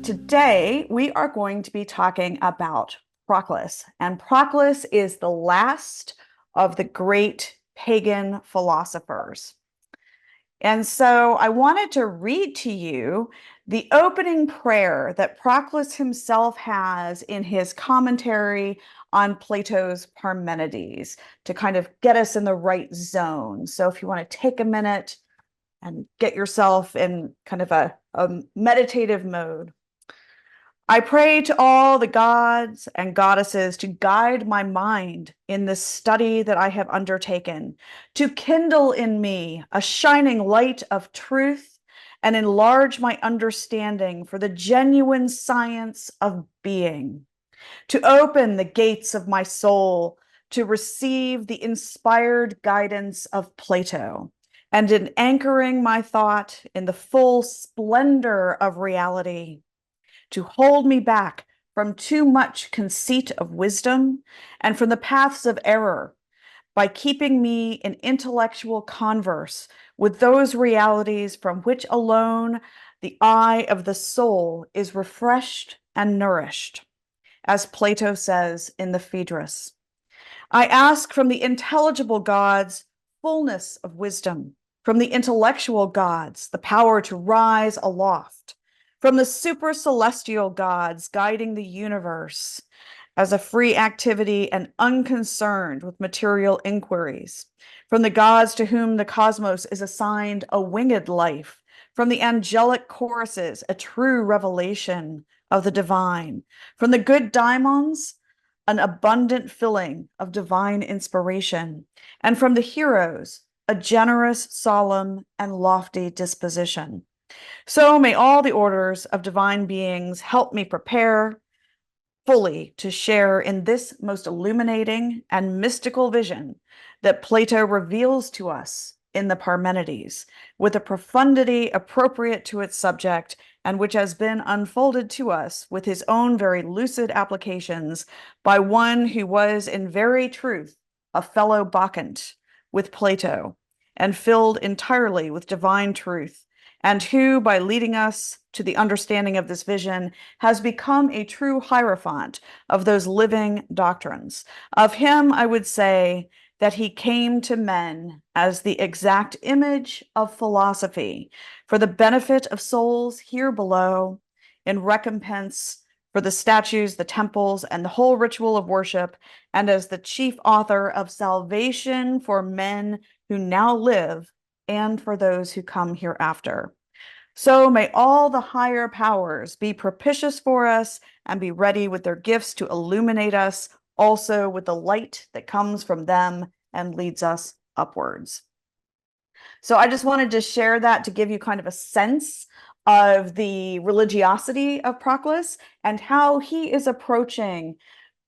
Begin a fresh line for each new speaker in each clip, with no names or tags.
Today, we are going to be talking about Proclus, and Proclus is the last of the great pagan philosophers. And so I wanted to read to you the opening prayer that Proclus himself has in his commentary on Plato's Parmenides to kind of get us in the right zone. So if you want to take a minute and get yourself in kind of a meditative mode. I pray to all the gods and goddesses to guide my mind in this study that I have undertaken, to kindle in me a shining light of truth and enlarge my understanding for the genuine science of being, to open the gates of my soul to receive the inspired guidance of Plato, and in anchoring my thought in the full splendor of reality, to hold me back from too much conceit of wisdom and from the paths of error by keeping me in intellectual converse with those realities from which alone the eye of the soul is refreshed and nourished, as Plato says in the Phaedrus. I ask from the intelligible gods fullness of wisdom, from the intellectual gods the power to rise aloft, from the supercelestial gods guiding the universe as a free activity and unconcerned with material inquiries, from the gods to whom the cosmos is assigned a winged life, from the angelic choruses a true revelation of the divine, from the good daimons an abundant filling of divine inspiration, and from the heroes a generous, solemn, and lofty disposition. So may all the orders of divine beings help me prepare fully to share in this most illuminating and mystical vision that Plato reveals to us in the Parmenides, with a profundity appropriate to its subject, and which has been unfolded to us with his own very lucid applications by one who was in very truth a fellow Bacchant with Plato, and filled entirely with divine truth, and who, by leading us to the understanding of this vision, has become a true hierophant of those living doctrines. Of him, I would say that he came to men as the exact image of philosophy for the benefit of souls here below, in recompense for the statues, the temples, and the whole ritual of worship, and as the chief author of salvation for men who now live and for those who come hereafter. So may all the higher powers be propitious for us and be ready with their gifts to illuminate us, also with the light that comes from them and leads us upwards. So I just wanted to share that to give you kind of a sense of the religiosity of Proclus and how he is approaching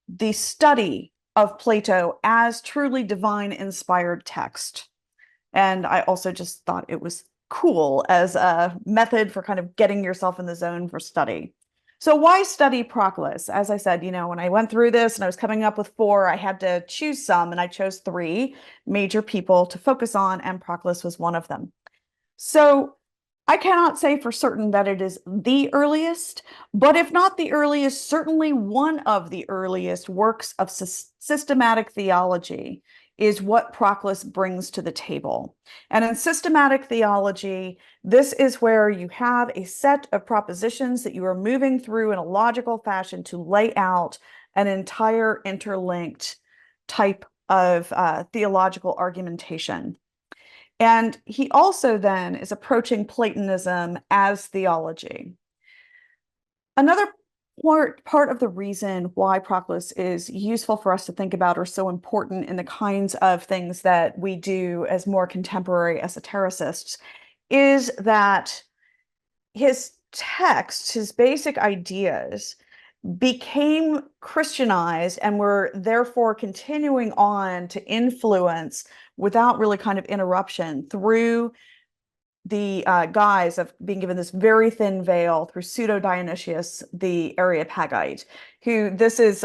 the study of Plato as truly divine inspired text. And I also just thought it was cool as a method for kind of getting yourself in the zone for study. So why study Proclus? As I said, when I went through this and I was coming up with 4, I had to choose some, and I chose 3 major people to focus on, and Proclus was one of them. So I cannot say for certain that it is the earliest, but if not the earliest, certainly one of the earliest works of systematic theology is what Proclus brings to the table. And in systematic theology, this is where you have a set of propositions that you are moving through in a logical fashion to lay out an entire interlinked type of theological argumentation. And he also then is approaching Platonism as theology. Another part of the reason why Proclus is useful for us to think about or so important in the kinds of things that we do as more contemporary esotericists is that his text, his basic ideas, became Christianized and were therefore continuing on to influence without really kind of interruption through the guise of being given this very thin veil through Pseudo-Dionysius the Areopagite, who this is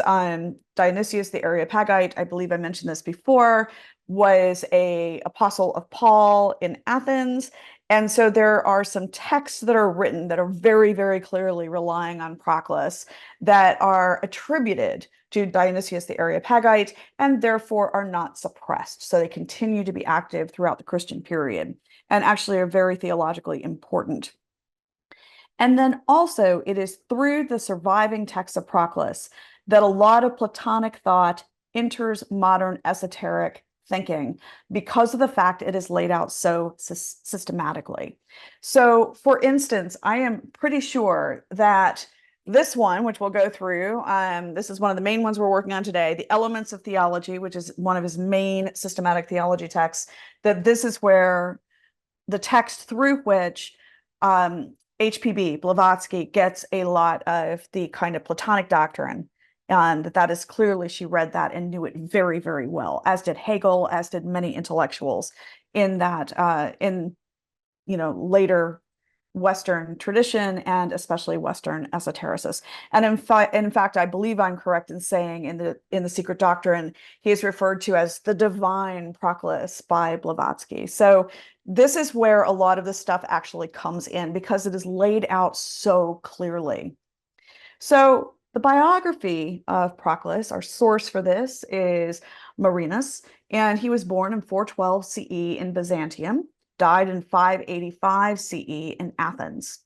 Dionysius the Areopagite, I believe I mentioned this before, was an apostle of Paul in Athens, And so there are some texts that are written that are very, very clearly relying on Proclus that are attributed to Dionysius the Areopagite and therefore are not suppressed. So they continue to be active throughout the Christian period and actually are very theologically important. And then also, it is through the surviving texts of Proclus that a lot of Platonic thought enters modern esoteric thinking because of the fact it is laid out so systematically. So, for instance, I am pretty sure that this one, which we'll go through, this is one of the main ones we're working on today, The Elements of Theology, which is one of his main systematic theology texts, that this is where the text through which HPB Blavatsky gets a lot of the kind of Platonic doctrine. And that is clearly, she read that and knew it very, very well, as did Hegel, as did many intellectuals in that, later Western tradition and especially Western esotericists. And in fact, I believe I'm correct in saying in the Secret Doctrine, he is referred to as the divine Proclus by Blavatsky. So this is where a lot of this stuff actually comes in because it is laid out so clearly. So the biography of Proclus, our source for this is Marinus, and he was born in 412 CE in Byzantium, died in 585 CE in Athens.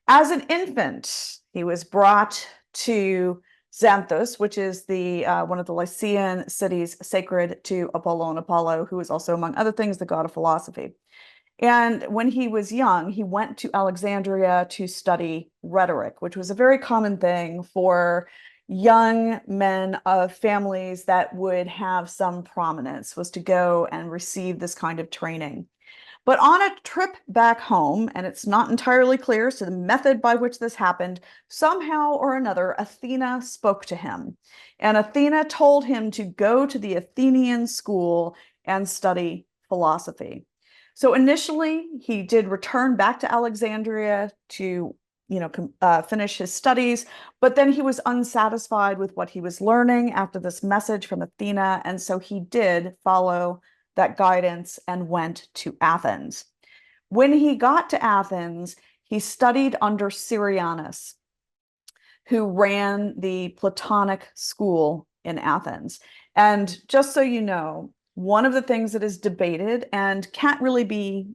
As an infant, he was brought to Xanthus, which is the one of the Lycian cities sacred to Apollo, who is also, among other things, the god of philosophy. And when he was young, he went to Alexandria to study rhetoric, which was a very common thing for young men of families that would have some prominence, was to go and receive this kind of training. But on a trip back home, and it's not entirely clear as to the method by which this happened, somehow or another, Athena spoke to him. And Athena told him to go to the Athenian school and study philosophy. So initially, he did return back to Alexandria to finish his studies, but then he was unsatisfied with what he was learning after this message from Athena, and so he did follow that guidance and went to Athens. When he got to Athens, he studied under Syrianus, who ran the Platonic school in Athens. And just so you know, one of the things that is debated and can't really be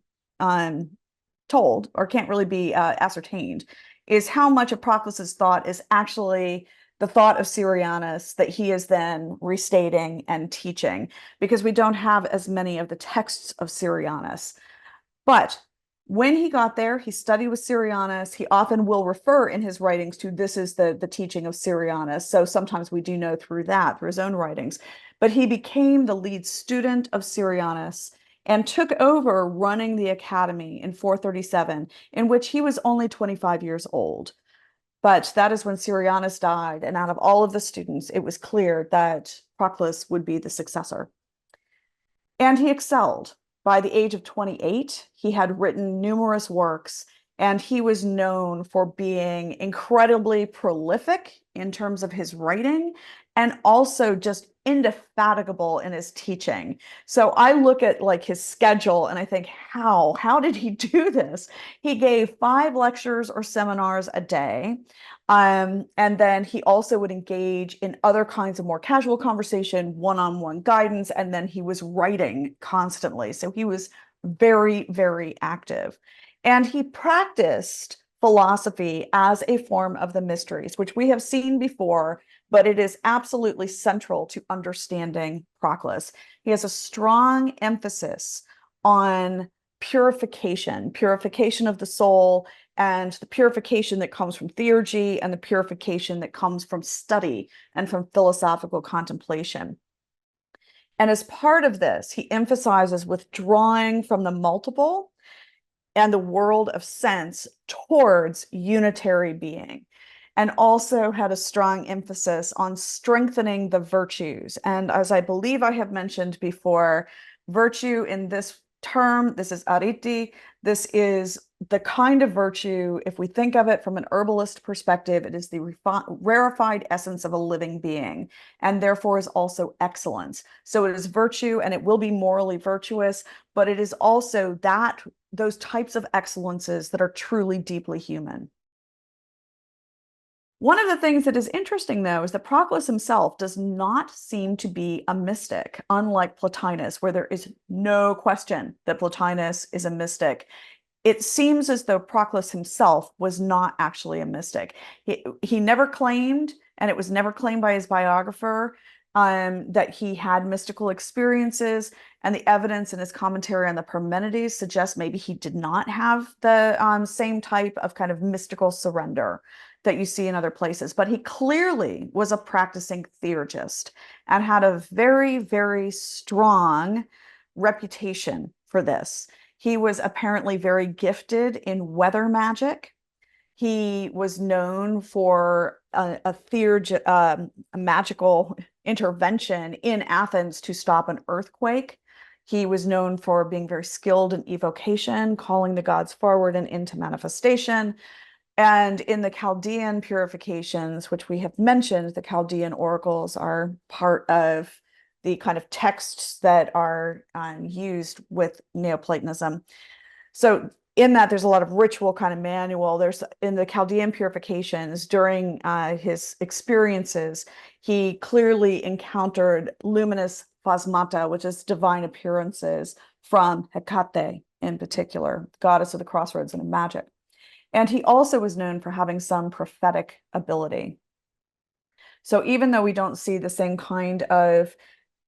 told or can't really be ascertained is how much of Proclus's thought is actually the thought of Syrianus that he is then restating and teaching, because we don't have as many of the texts of Syrianus. But when he got there, he studied with Syrianus. He often will refer in his writings to this is the teaching of Syrianus. So sometimes we do know through his own writings. But he became the lead student of Syrianus and took over running the academy in 437, in which he was only 25 years old. But that is when Syrianus died, and out of all of the students, it was clear that Proclus would be the successor. And he excelled. By the age of 28, he had written numerous works, and he was known for being incredibly prolific in terms of his writing and also just indefatigable in his teaching. So I look at like his schedule and I think, how did he do this? He gave 5 lectures or seminars a day. And then he also would engage in other kinds of more casual conversation, one-on-one guidance, and then he was writing constantly. So he was very, very active. And he practiced philosophy as a form of the mysteries, which we have seen before, but it is absolutely central to understanding Proclus. He has a strong emphasis on purification of the soul, and the purification that comes from theurgy, and the purification that comes from study and from philosophical contemplation. And as part of this, he emphasizes withdrawing from the multiple and the world of sense towards unitary being, and also had a strong emphasis on strengthening the virtues. And as I believe I have mentioned before, virtue in this term, this is arete, this is the kind of virtue, if we think of it from an herbalist perspective, it is the rarefied essence of a living being, and therefore is also excellence. So it is virtue, and it will be morally virtuous, but it is also those types of excellences that are truly deeply human. One of the things that is interesting, though, is that Proclus himself does not seem to be a mystic, unlike Plotinus, where there is no question that Plotinus is a mystic. It seems as though Proclus himself was not actually a mystic. He never claimed, and it was never claimed by his biographer, that he had mystical experiences, and the evidence in his commentary on the Parmenides suggests maybe he did not have the same type of kind of mystical surrender that you see in other places. But he clearly was a practicing theurgist and had a very, very strong reputation for this. He was apparently very gifted in weather magic. He was known for a magical intervention in Athens to stop an earthquake. He was known for being very skilled in evocation, calling the gods forward and into manifestation. And in the Chaldean purifications, which we have mentioned, the Chaldean oracles are part of the kind of texts that are used with Neoplatonism. So in that, there's a lot of ritual kind of manual. There's in the Chaldean purifications during his experiences, he clearly encountered luminous phasmata, which is divine appearances from Hecate in particular, goddess of the crossroads and of magic. And he also was known for having some prophetic ability. So even though we don't see the same kind of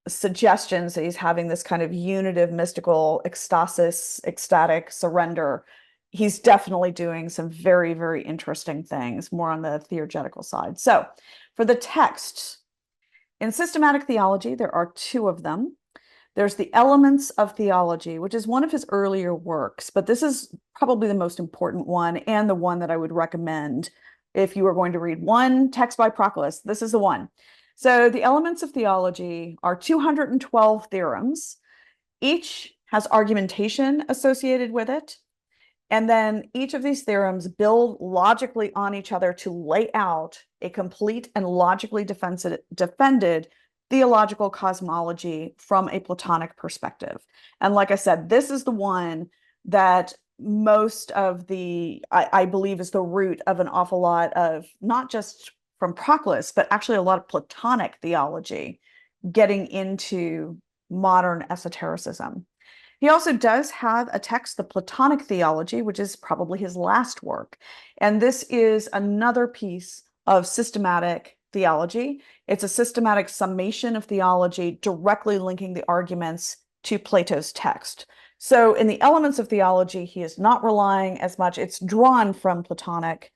suggestions that he's having this kind of unitive mystical ecstasis, ecstatic surrender, he's definitely doing some very, very interesting things, more on the theurgetical side. So for the texts, in systematic theology, there are two of them. There's the Elements of Theology, which is one of his earlier works, but this is probably the most important one and the one that I would recommend if you were going to read one text by Proclus. This is the one. So the Elements of Theology are 212 theorems. Each has argumentation associated with it. And then each of these theorems build logically on each other to lay out a complete and logically defended theological cosmology from a Platonic perspective. And like I said, this is the one that most of I believe is the root of an awful lot of, not just from Proclus, but actually a lot of Platonic theology getting into modern esotericism. He also does have a text, the Platonic Theology, which is probably his last work. And this is another piece of systematic theology. It's a systematic summation of theology directly linking the arguments to Plato's text. So in the Elements of Theology, he is not relying as much, it's drawn from Platonic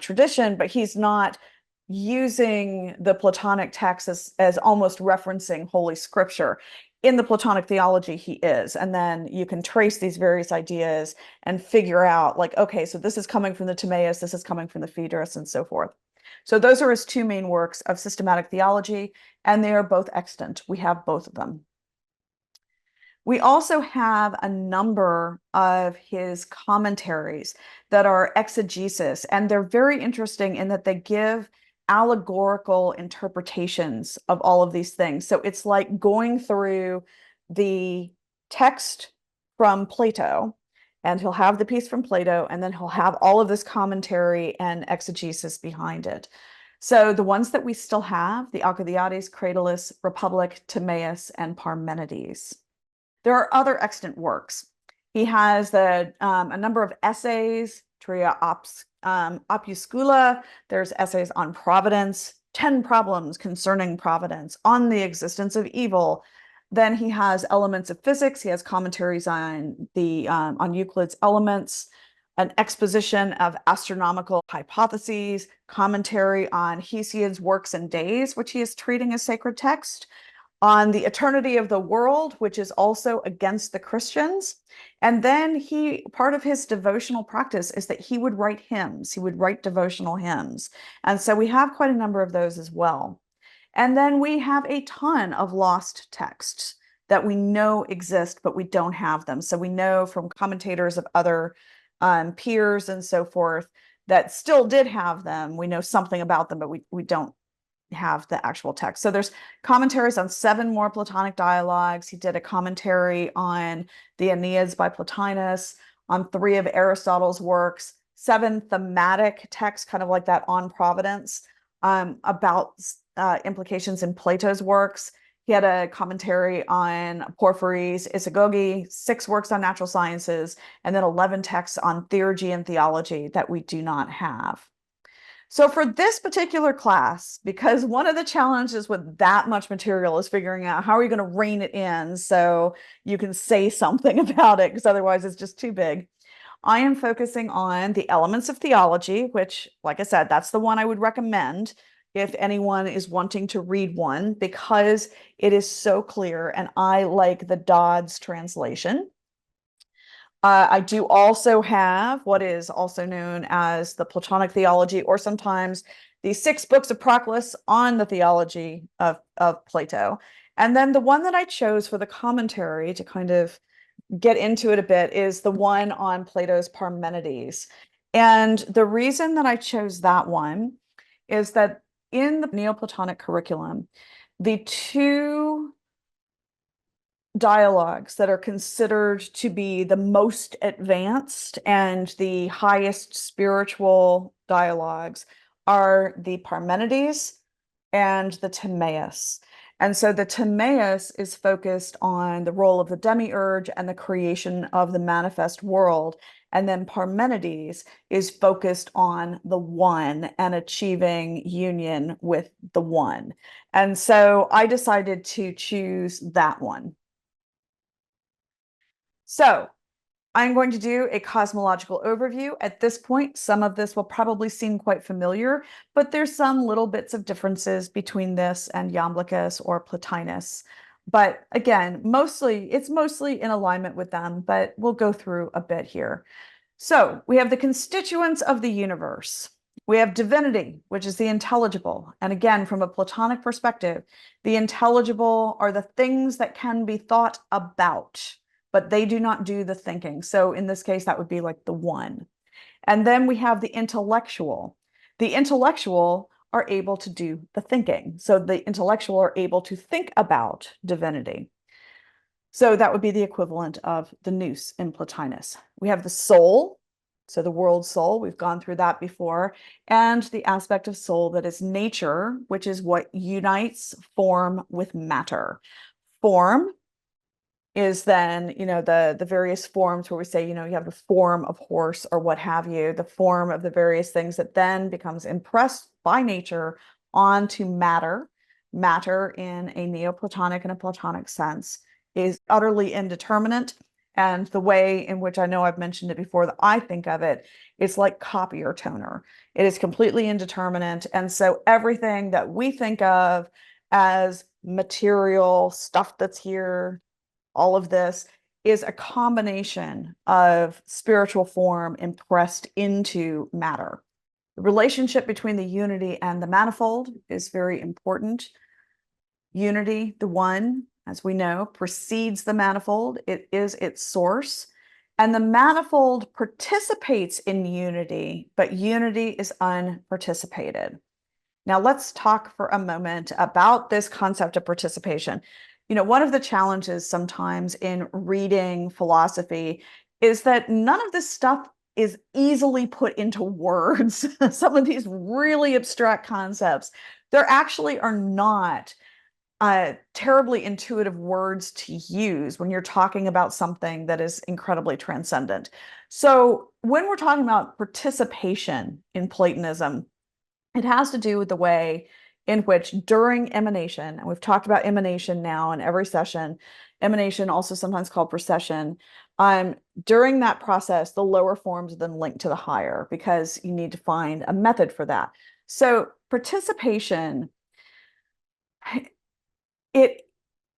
tradition, but he's not using the Platonic text as almost referencing Holy Scripture. In the Platonic theology, he is. And then you can trace these various ideas and figure out, like, okay, so this is coming from the Timaeus, this is coming from the Phaedrus, and so forth. So those are his two main works of systematic theology, and they are both extant. We have both of them. We also have a number of his commentaries that are exegesis, and they're very interesting in that they give allegorical interpretations of all of these things. So it's like going through the text from Plato, and he'll have the piece from Plato, and then he'll have all of this commentary and exegesis behind it. So the ones that we still have, the Alcibiades, Cratylus, Republic, Timaeus, and Parmenides. There are other extant works. He has a number of essays, Tria Opuscula. There's essays on providence, 10 problems concerning providence, on the existence of evil. Then he has Elements of Physics. He has commentaries on Euclid's Elements, an exposition of astronomical hypotheses, commentary on Hesiod's Works and Days, which he is treating as sacred text, on the eternity of the world, which is also against the Christians. And then part of his devotional practice is that he would write hymns. He would write devotional hymns. And so we have quite a number of those as well. And then we have a ton of lost texts. that we know exist, but we don't have them. So we know from commentators of other peers and so forth that still did have them. We know something about them, but we don't have the actual text. So there's commentaries on 7 more Platonic dialogues. He did a commentary on the Aeneas by Plotinus, on 3 of Aristotle's works, 7 thematic texts, kind of like that on providence, about implications in Plato's works. He had a commentary on Porphyry's Isagogy, 6 works on natural sciences, and then 11 texts on theurgy and theology that we do not have. So for this particular class, because one of the challenges with that much material is figuring out how are you going to rein it in so you can say something about it, because otherwise it's just too big. I am focusing on the elements of theology, which, like I said, that's the one I would recommend if anyone is wanting to read one, because it is so clear, and I like the Dodds translation. I do also have what is also known as the Platonic theology, or sometimes the 6 books of Proclus on the theology of Plato. And then the one that I chose for the commentary to kind of get into it a bit is the one on Plato's Parmenides. And the reason that I chose that one is that in the Neoplatonic curriculum, the 2 dialogues that are considered to be the most advanced and the highest spiritual dialogues are the Parmenides and the Timaeus. And so the Timaeus is focused on the role of the demiurge and the creation of the manifest world. And then Parmenides is focused on the one and achieving union with the one. And so I decided to choose that one. So I'm going to do a cosmological overview. At this point, some of this will probably seem quite familiar, but there's some little bits of differences between this and Iamblichus or Plotinus. But again, it's mostly in alignment with them, but we'll go through a bit here. So we have the constituents of the universe. We have divinity, which is the intelligible. And again, from a Platonic perspective, the intelligible are the things that can be thought about, but they do not do the thinking. So in this case, that would be like the one. And then we have the intellectual. The intellectual are able to do the thinking. So the intellectual are able to think about divinity. So that would be the equivalent of the nous in Plotinus. We have the soul, so the world soul, we've gone through that before, and the aspect of soul that is nature, which is what unites form with matter. Form is then, the various forms where we say, you have the form of horse or what have you, the form of the various things that then becomes impressed by nature onto matter. Matter in a Neoplatonic and a Platonic sense is utterly indeterminate. And the way in which I know I've mentioned it before that I think of it, it's like copy or toner. It is completely indeterminate. And so everything that we think of as material stuff that's here, all of this is a combination of spiritual form impressed into matter. The relationship between the unity and the manifold is very important. Unity, the one, as we know, precedes the manifold. It is its source. And the manifold participates in unity, but unity is unparticipated. Now let's talk for a moment about this concept of participation. One of the challenges sometimes in reading philosophy is that none of this stuff is easily put into words. Some of these really abstract concepts, there actually are not terribly intuitive words to use when you're talking about something that is incredibly transcendent. So when we're talking about participation in Platonism, it has to do with the way in which during emanation, and we've talked about emanation now in every session, emanation also sometimes called procession, during that process, the lower forms are then linked to the higher because you need to find a method for that. So participation,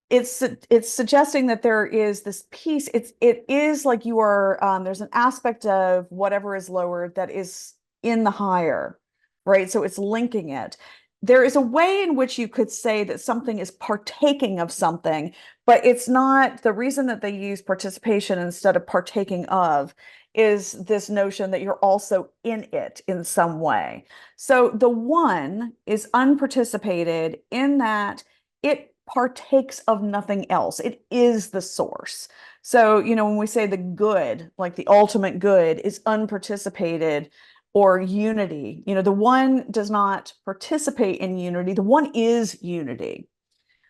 it's suggesting that there is this piece, it is like you are, there's an aspect of whatever is lower that is in the higher, right? So it's linking it. there is a way in which you could say that something is partaking of something, but it's not. The reason that they use participation instead of partaking of is this notion that you're also in it in some way. So the one is unparticipated in that it partakes of nothing else. It is the source. So, when we say the good, like the ultimate good, is unparticipated, or unity, the one does not participate in unity. The one is unity.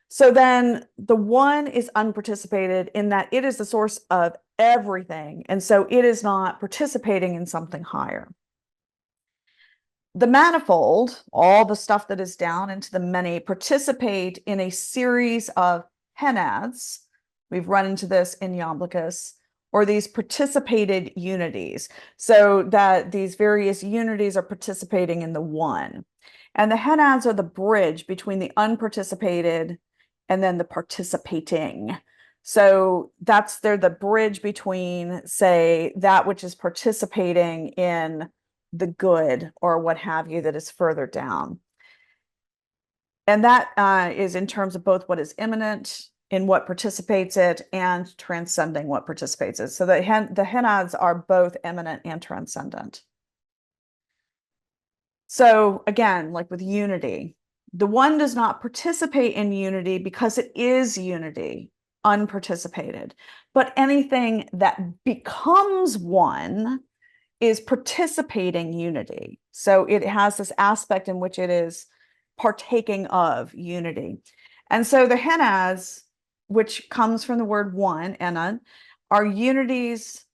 So then the one is unparticipated in that it is the source of everything. And so it is not participating in something higher. The manifold, all the stuff that is down into the many, participate in a series of henads. We've run into this in Iamblichus, or these participated unities, so that these various unities are participating in the one. And the henads are the bridge between the unparticipated and then the participating. So they're the bridge between, say, that which is participating in the good or what have you that is further down. And that is in terms of both what is immanent in what participates it and transcending what participates it. So the henads are both immanent and transcendent. So again, like with unity, the one does not participate in unity because it is unity, unparticipated. But anything that becomes one is participating unity. So it has this aspect in which it is partaking of unity. And so the henads, which comes from the word one, enad, are unities,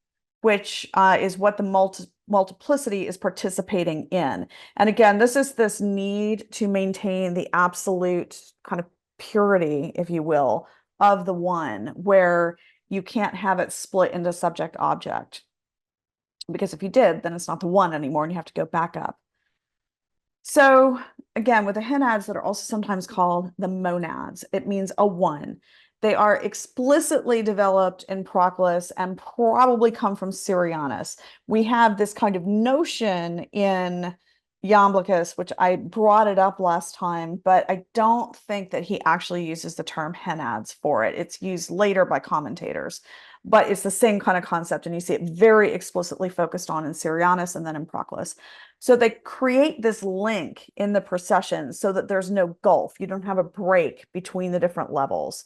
which is what the multiplicity is participating in. And again, this is this need to maintain the absolute kind of purity, if you will, of the one, where you can't have it split into subject-object. Because if you did, then it's not the one anymore, and you have to go back up. So again, with the henads that are also sometimes called the monads, it means a one. They are explicitly developed in Proclus and probably come from Syrianus. We have this kind of notion in Iamblichus, which I brought it up last time, but I don't think that he actually uses the term henads for it. It's used later by commentators, but it's the same kind of concept, and you see it very explicitly focused on in Syrianus and then in Proclus. So they create this link in the procession so that there's no gulf. You don't have a break between the different levels.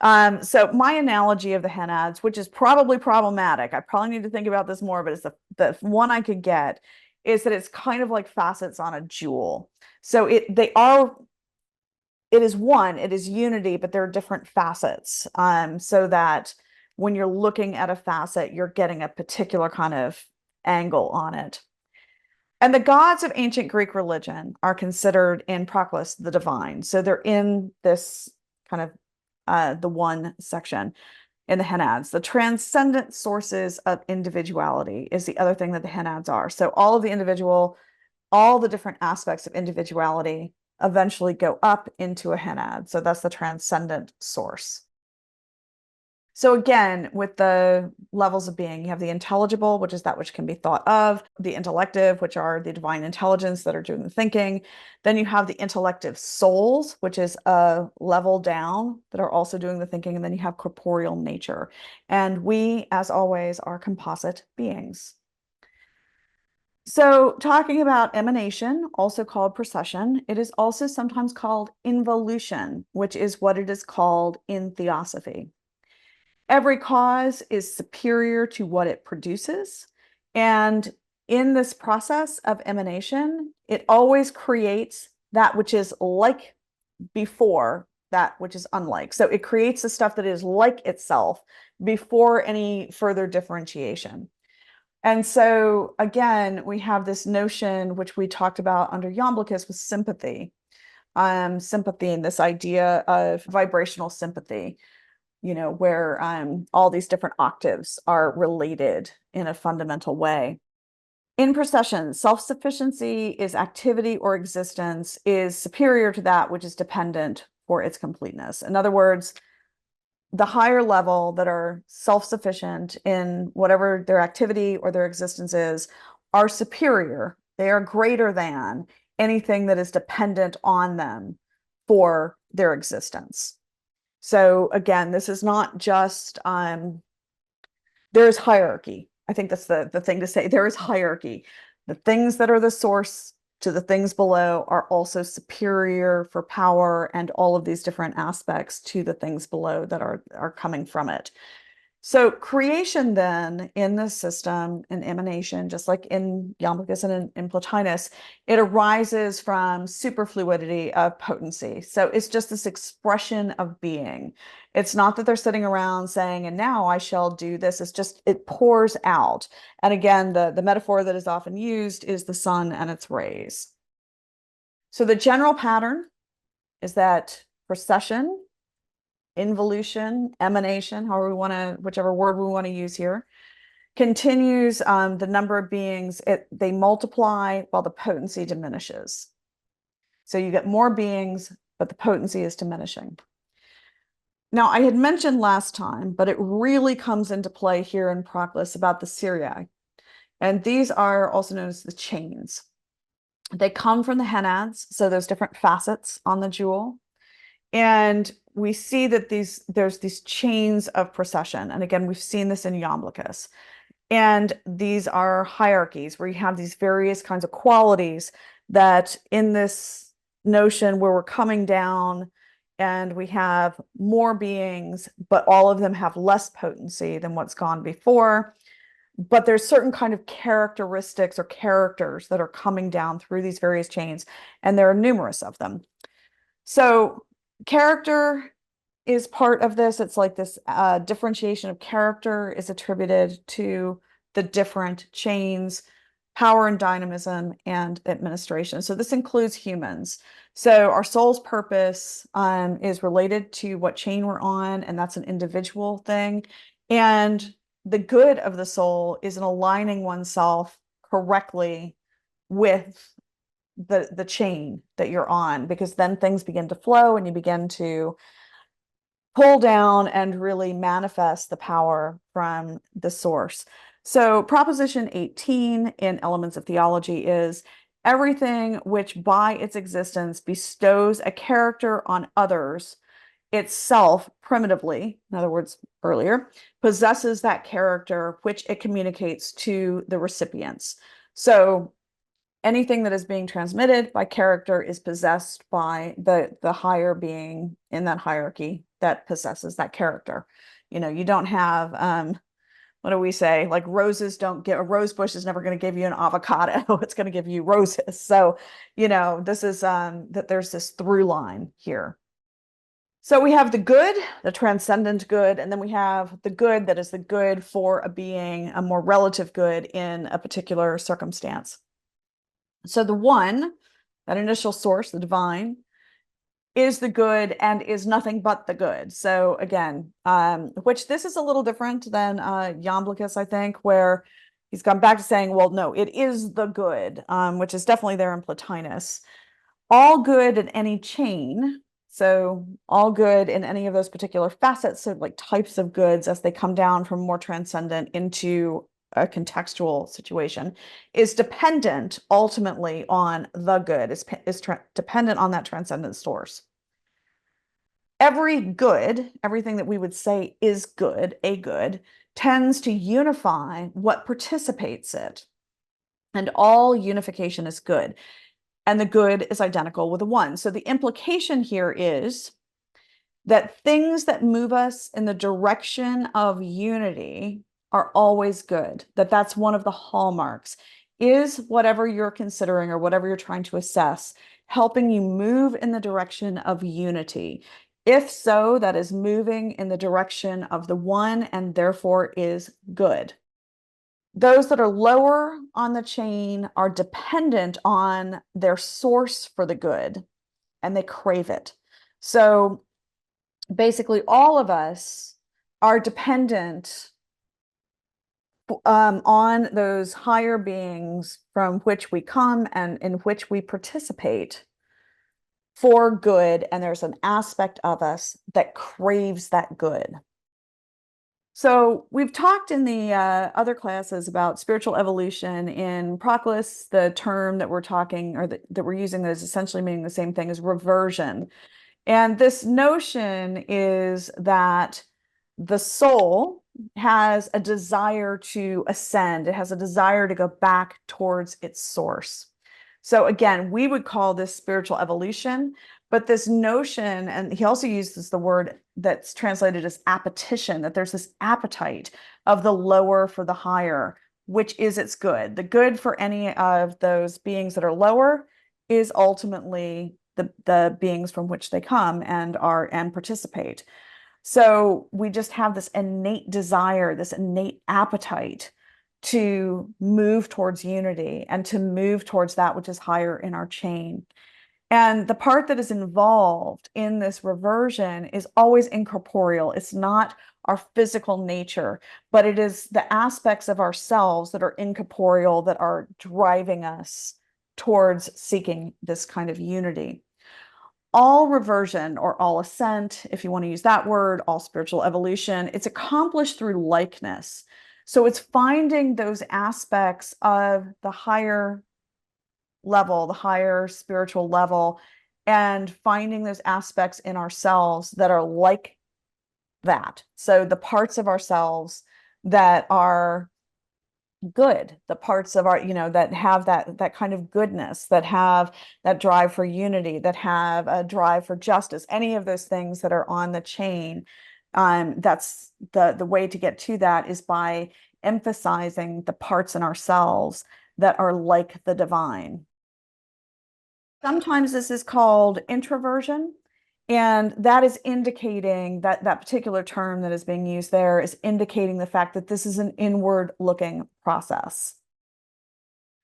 So my analogy of the henads, which is probably problematic, I probably need to think about this more, but it's the one I could get, is that it's kind of like facets on a jewel. So it is one, it is unity, but there are different facets, so that when you're looking at a facet, you're getting a particular kind of angle on it. And the gods of ancient Greek religion are considered in Proclus the divine. So they're in this kind of the one section in the henads. The transcendent sources of individuality is the other thing that the henads are. So all of the individual, all the different aspects of individuality eventually go up into a henad. So that's the transcendent source. So again, with the levels of being, you have the intelligible, which is that which can be thought of, the intellective, which are the divine intelligence that are doing the thinking. Then you have the intellective souls, which is a level down, that are also doing the thinking. And then you have corporeal nature. And we, as always, are composite beings. So talking about emanation, also called procession, it is also sometimes called involution, which is what it is called in Theosophy. Every cause is superior to what it produces. And in this process of emanation, it always creates that which is like before that which is unlike. So it creates the stuff that is like itself before any further differentiation. And so again, we have this notion, which we talked about under Iamblichus, with sympathy. Sympathy and this idea of vibrational sympathy, where all these different octaves are related in a fundamental way. In procession, self-sufficiency is activity or existence is superior to that which is dependent for its completeness. In other words, the higher level that are self-sufficient in whatever their activity or their existence is, are superior. They are greater than anything that is dependent on them for their existence. So again, this is not just there's hierarchy. I think that's the thing to say. There is hierarchy. The things that are the source to the things below are also superior for power and all of these different aspects to the things below that are coming from it. So creation then in this system and emanation, just like in Iamblichus and in Plotinus, it arises from superfluidity of potency. So it's just this expression of being. It's not that they're sitting around saying, and now I shall do this. It's just, it pours out. And again, the metaphor that is often used is the sun and its rays. So the general pattern is that procession, involution, emanation, however we want to, whichever word we want to use here, continues the number of beings, they multiply while the potency diminishes. So you get more beings, but the potency is diminishing. Now, I had mentioned last time, but it really comes into play here in Proclus about the Syriae. And these are also known as the chains. They come from the henads, so there's different facets on the jewel. And we see that there's these chains of procession. And again, we've seen this in Iamblichus. And these are hierarchies where you have these various kinds of qualities that in this notion where we're coming down and we have more beings, but all of them have less potency than what's gone before. But there's certain kind of characteristics or characters that are coming down through these various chains, and there are numerous of them. So character is part of this. It's like this differentiation of character is attributed to the different chains, power and dynamism, and administration. So this includes humans. So our soul's purpose is related to what chain we're on, and that's an individual thing. And the good of the soul is in aligning oneself correctly with the chain that you're on, because then things begin to flow and you begin to pull down and really manifest the power from the source. So proposition 18 in Elements of Theology is everything which by its existence bestows a character on others itself primitively, in other words, earlier, possesses that character which it communicates to the recipients. So anything that is being transmitted by character is possessed by the higher being in that hierarchy that possesses that character. You know, you don't have what do we say? Like roses don't get, a rose bush is never going to give you an avocado. It's going to give you roses. So, you know, this is that there's this through line here. So we have the good, the transcendent good, and then we have the good that is the good for a being, a more relative good in a particular circumstance. So the one, that initial source, the divine, is the good and is nothing but the good. So again, which this is a little different than Iamblichus, I think, where he's gone back to saying, well, no, it is the good, which is definitely there in Plotinus. All good in any chain, so all good in any of those particular facets, so like types of goods as they come down from more transcendent into a contextual situation, is dependent ultimately on the good, is dependent on that transcendent source. Every good, everything that we would say is good, a good, tends to unify what participates it. And all unification is good. And the good is identical with the one. So the implication here is that things that move us in the direction of unity are always good, that's one of the hallmarks. Is whatever you're considering or whatever you're trying to assess helping you move in the direction of unity? If so, that is moving in the direction of the one and therefore is good. Those that are lower on the chain are dependent on their source for the good, and they crave it. So basically, all of us are dependent on those higher beings from which we come and in which we participate for good, and there's an aspect of us that craves that good. So we've talked in the other classes about spiritual evolution. In Proclus, the term that we're talking or that we're using that is essentially meaning the same thing as reversion. And this notion is that the soul has a desire to ascend. It has a desire to go back towards its source. So again, we would call this spiritual evolution, but this notion, and he also uses the word that's translated as appetition, that there's this appetite of the lower for the higher, which is its good. The good for any of those beings that are lower is ultimately the beings from which they come and participate. So we just have this innate desire, this innate appetite to move towards unity and to move towards that which is higher in our chain. And the part that is involved in this reversion is always incorporeal. It's not our physical nature, but it is the aspects of ourselves that are incorporeal that are driving us towards seeking this kind of unity. All reversion or all ascent, if you want to use that word, all spiritual evolution, it's accomplished through likeness. So it's finding those aspects of the higher level, the higher spiritual level, and finding those aspects in ourselves that are like that. So the parts of ourselves that are good, the parts of our, that have that kind of goodness, that have that drive for unity, that have a drive for justice, any of those things that are on the chain. That's the way to get to that is by emphasizing the parts in ourselves that are like the divine. Sometimes this is called introversion, and that is indicating that particular term that is being used there is indicating the fact that this is an inward-looking process.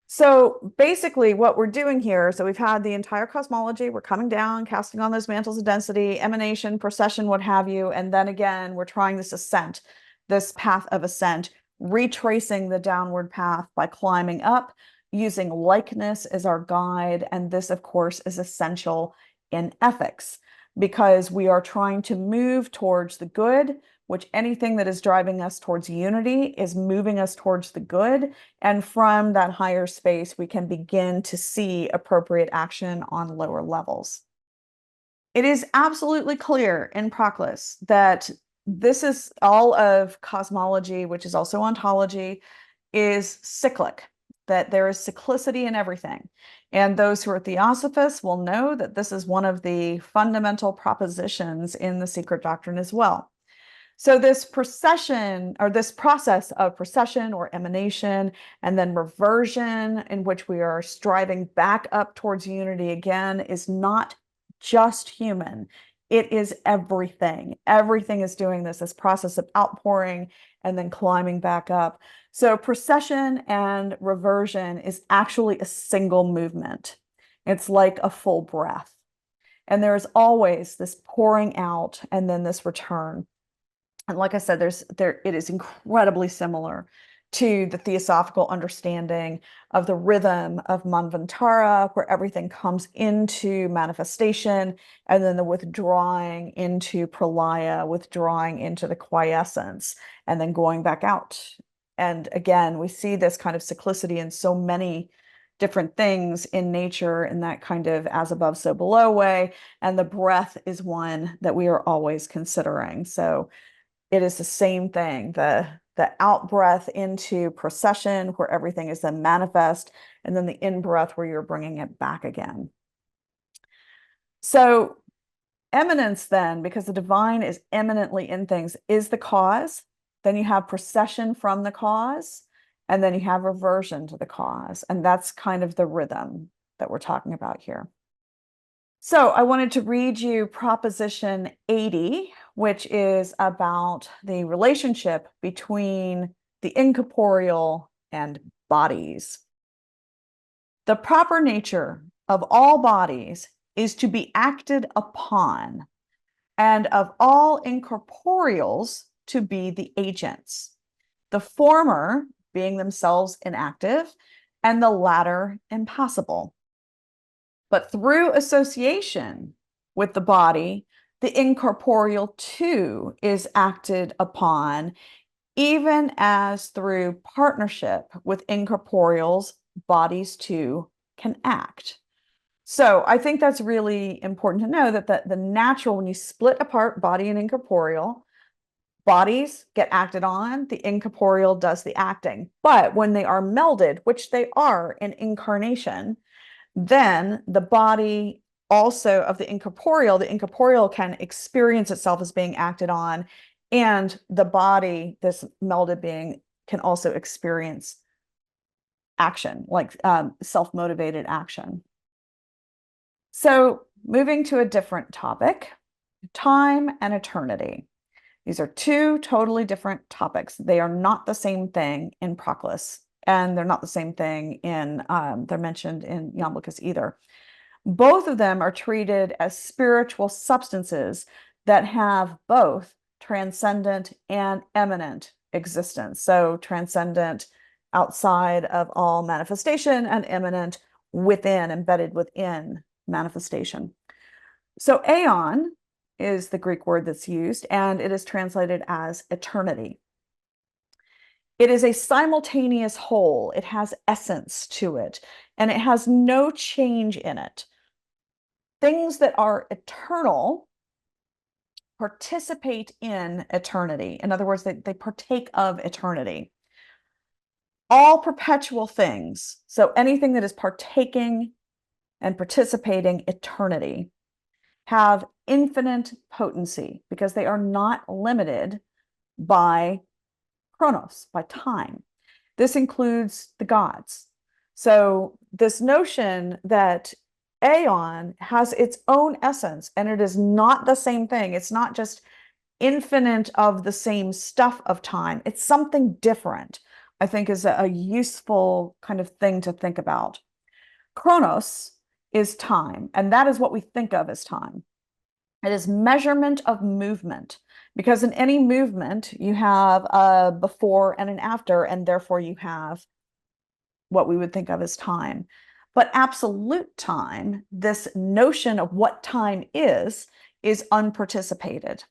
So basically what we're doing here, so we've had the entire cosmology, we're coming down, casting on those mantles of density, emanation, procession, what have you, and then again, we're trying this ascent, this path of ascent, retracing the downward path by climbing up, using likeness as our guide. And this, of course, is essential in ethics because we are trying to move towards the good, which anything that is driving us towards unity is moving us towards the good. And from that higher space, we can begin to see appropriate action on lower levels. It is absolutely clear in Proclus that this is all of cosmology, which is also ontology, is cyclic, that there is cyclicity in everything. And those who are Theosophists will know that this is one of the fundamental propositions in the secret doctrine as well. So this procession or this process of procession or emanation and then reversion in which we are striving back up towards unity again is not just human. It is everything. Everything is doing this process of outpouring and then climbing back up. So procession and reversion is actually a single movement. It's like a full breath. And there is always this pouring out and then this return. And like I said, it is incredibly similar to the Theosophical understanding of the rhythm of Manvantara, where everything comes into manifestation, and then the withdrawing into pralaya, withdrawing into the quiescence, and then going back out. And again, we see this kind of cyclicity in so many different things in nature in that kind of as above, so below way. And the breath is one that we are always considering. So it is the same thing, the out breath into procession where everything is then manifest, and then the in breath where you're bringing it back again. So eminence then, because the divine is eminently in things, is the cause. Then you have procession from the cause, and then you have reversion to the cause. And that's kind of the rhythm that we're talking about here. So I wanted to read you Proposition 80, which is about the relationship between the incorporeal and bodies. The proper nature of all bodies is to be acted upon, and of all incorporeals to be the agents, the former being themselves inactive, and the latter impassible. But through association with the body, the incorporeal too is acted upon even as through partnership with incorporeals, bodies too can act. So I think that's really important to know that the natural, when you split apart body and incorporeal, bodies get acted on, the incorporeal does the acting. But when they are melded, which they are in incarnation, then the body also of the incorporeal can experience itself as being acted on, and the body, this melded being, can also experience action, like self-motivated action. So moving to a different topic, time and eternity. These are two totally different topics. They are not the same thing in Proclus, and they're not the same thing in, they're mentioned in Iamblichus either. Both of them are treated as spiritual substances that have both transcendent and immanent existence. So transcendent outside of all manifestation, and immanent within, embedded within manifestation. So aeon is the Greek word that's used, and it is translated as eternity. It is a simultaneous whole. It has essence to it, and it has no change in it. Things that are eternal participate in eternity. In other words, they partake of eternity. All perpetual things, so anything that is partaking and participating eternity, have infinite potency because they are not limited by chronos, by time. This includes the gods. So this notion that aeon has its own essence, and it is not the same thing. It's not just infinite of the same stuff of time. It's something different, I think, is a useful kind of thing to think about. Chronos is time, and that is what we think of as time. It is measurement of movement, because in any movement, you have a before and an after, and therefore you have what we would think of as time. But absolute time, this notion of what time is unparticipated.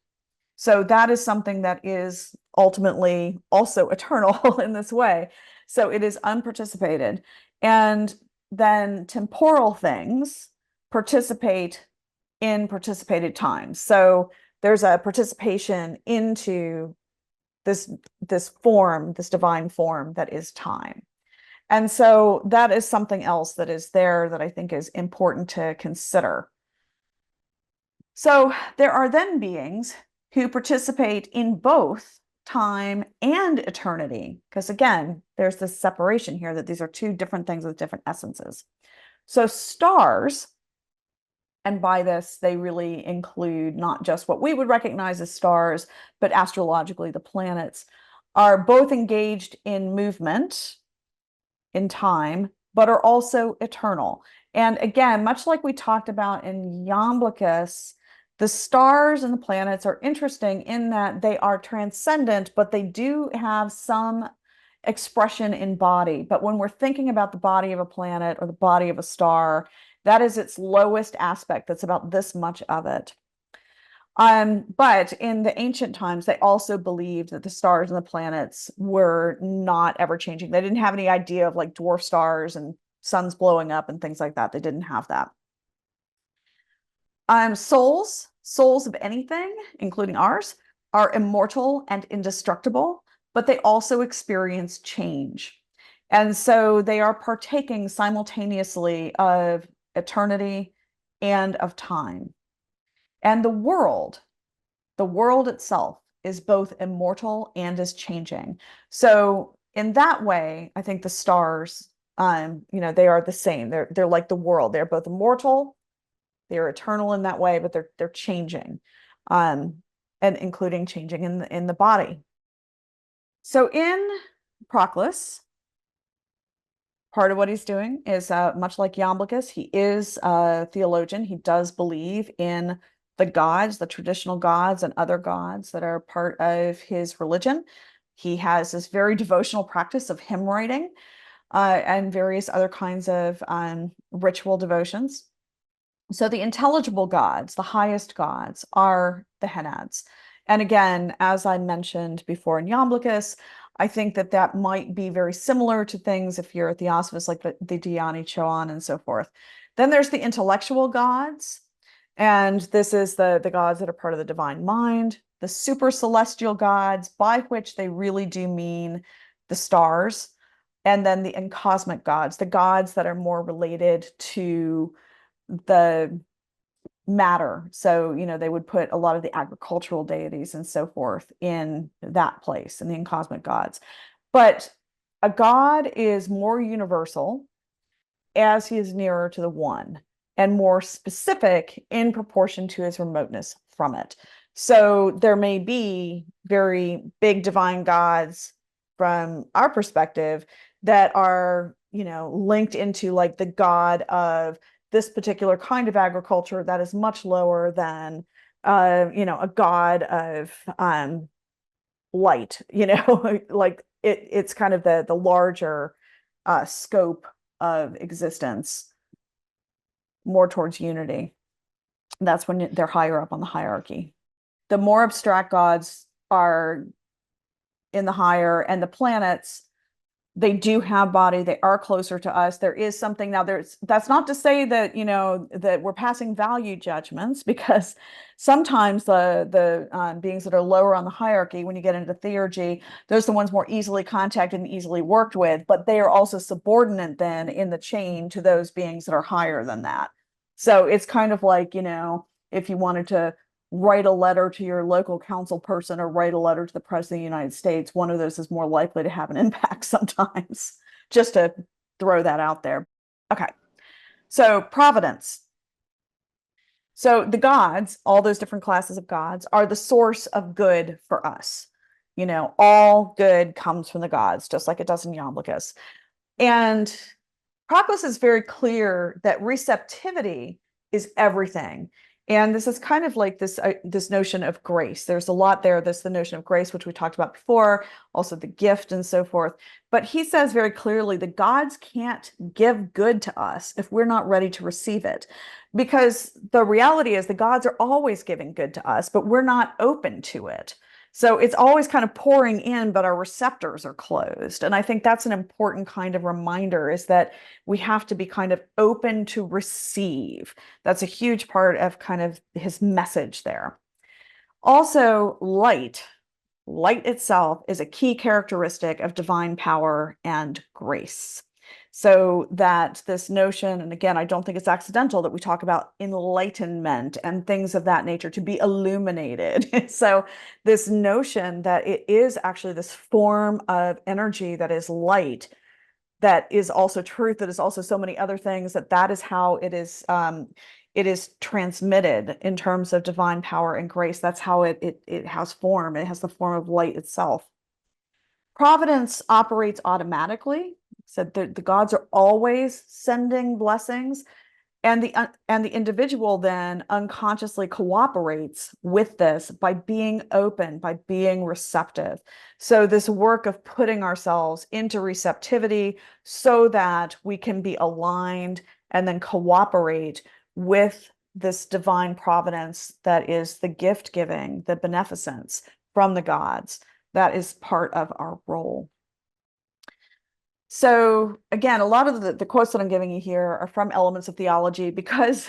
So that is something that is ultimately also eternal in this way. So it is unparticipated. And then temporal things participate in participated time. So there's a participation into this form, this divine form that is time. And so that is something else that is there that I think is important to consider. So there are then beings who participate in both time and eternity, because again, there's this separation here that these are two different things with different essences. So stars, and by this, they really include not just what we would recognize as stars, but astrologically, the planets, are both engaged in movement in time, but are also eternal. And again, much like we talked about in Iamblichus, the stars and the planets are interesting in that they are transcendent, but they do have some expression in body. But when we're thinking about the body of a planet or the body of a star, that is its lowest aspect. That's about this much of it. But in the ancient times, they also believed that the stars and the planets were not ever changing. They didn't have any idea of like dwarf stars and suns blowing up and things like that. They didn't have that. Souls of anything, including ours, are immortal and indestructible, but they also experience change. And so they are partaking simultaneously of eternity and of time. And the world itself is both immortal and is changing. So in that way, I think the stars, they are the same. They're like the world. They're both immortal, they're eternal in that way, but they're changing, and including changing in the body. So in Proclus, part of what he's doing is much like Iamblichus, he is a theologian. He does believe in the gods, the traditional gods and other gods that are part of his religion. He has this very devotional practice of hymn writing and various other kinds of ritual devotions. So the intelligible gods, the highest gods, are the henads. And again, as I mentioned before in Iamblichus, I think that that might be very similar to things if you're a Theosophist, like the Diani Choan and so forth. Then there's the intellectual gods. And this is the gods that are part of the divine mind, the super celestial gods, by which they really do mean the stars. And then the encosmic gods, the gods that are more related to the matter. So, they would put a lot of the agricultural deities and so forth in that place, in the encosmic gods. But a god is more universal as he is nearer to the one, and more specific in proportion to his remoteness from it. So there may be very big divine gods from our perspective that are, linked into like the god of this particular kind of agriculture that is much lower than, a god of light, like it's kind of the larger scope of existence, more towards unity. That's when they're higher up on the hierarchy. The more abstract gods are in the higher, and the planets, they do have body, they are closer to us. There is something now, that's not to say that that we're passing value judgments, because sometimes the beings that are lower on the hierarchy, when you get into theurgy, those are the ones more easily contacted and easily worked with, but they are also subordinate then in the chain to those beings that are higher than that. So it's kind of like, if you wanted to write a letter to your local council person or write a letter to the president of the United States, one of those is more likely to have an impact sometimes, just to throw that out there. Okay, so providence. So the gods, all those different classes of gods, are the source of good for us. All good comes from the gods, just like it does in Iamblichus. And Proclus is very clear that receptivity is everything. And this is kind of like this notion of grace. There's a lot there. There's the notion of grace, which we talked about before, also the gift and so forth. But he says very clearly the gods can't give good to us if we're not ready to receive it. Because the reality is the gods are always giving good to us, but we're not open to it. So it's always kind of pouring in, but our receptors are closed. And I think that's an important kind of reminder, is that we have to be kind of open to receive. That's a huge part of kind of his message there. Also, light. Light itself is a key characteristic of divine power and grace. So that this notion, and again, I don't think it's accidental that we talk about enlightenment and things of that nature, to be illuminated. So this notion that it is actually this form of energy that is light, that is also truth, that is also so many other things, that is how it is transmitted in terms of divine power and grace. That's how it has form. It has the form of light itself. Providence operates automatically. So the gods are always sending blessings, and the individual then unconsciously cooperates with this by being open, by being receptive. So this work of putting ourselves into receptivity so that we can be aligned and then cooperate with this divine providence that is the gift giving, the beneficence from the gods. That is part of our role. So again, a lot of the quotes that I'm giving you here are from Elements of Theology, because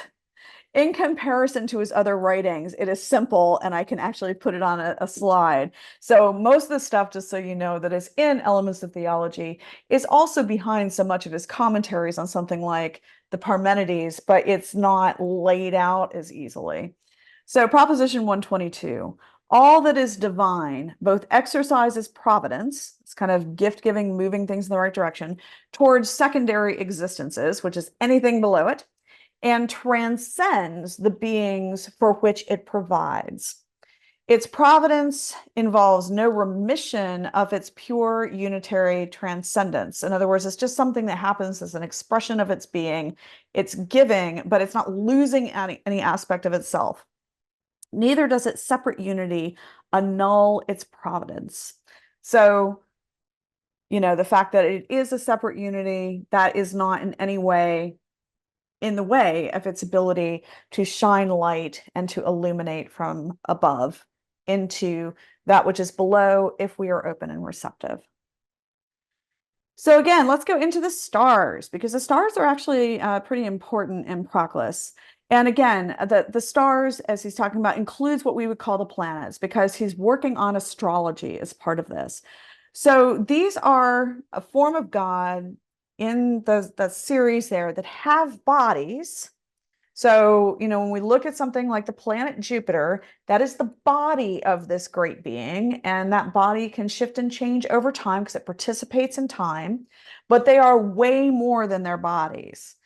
in comparison to his other writings, it is simple, and I can actually put it on a slide. So most of the stuff, just so you know, that is in Elements of Theology is also behind so much of his commentaries on something like the Parmenides, but it's not laid out as easily. So Proposition 122. All that is divine both exercises providence, it's kind of gift-giving, moving things in the right direction, towards secondary existences, which is anything below it, and transcends the beings for which it provides. Its providence involves no remission of its pure unitary transcendence. In other words, it's just something that happens as an expression of its being. It's giving, but it's not losing any aspect of itself. Neither does its separate unity annul its providence. So, the fact that it is a separate unity, that is not in any way in the way of its ability to shine light and to illuminate from above into that which is below if we are open and receptive. So again, let's go into the stars, because the stars are actually pretty important in Proclus. And again, the stars, as he's talking about, includes what we would call the planets, because he's working on astrology as part of this. So these are a form of God in the series there that have bodies. So, when we look at something like the planet Jupiter, that is the body of this great being, and that body can shift and change over time because it participates in time, but they are way more than their bodies.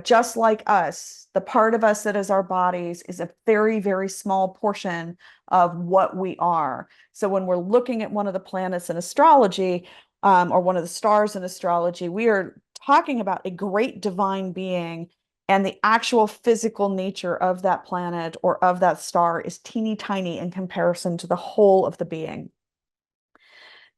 Just like us, the part of us that is our bodies is a very, very small portion of what we are. So when we're looking at one of the planets in astrology, or one of the stars in astrology, we are talking about a great divine being, and the actual physical nature of that planet or of that star is teeny tiny in comparison to the whole of the being.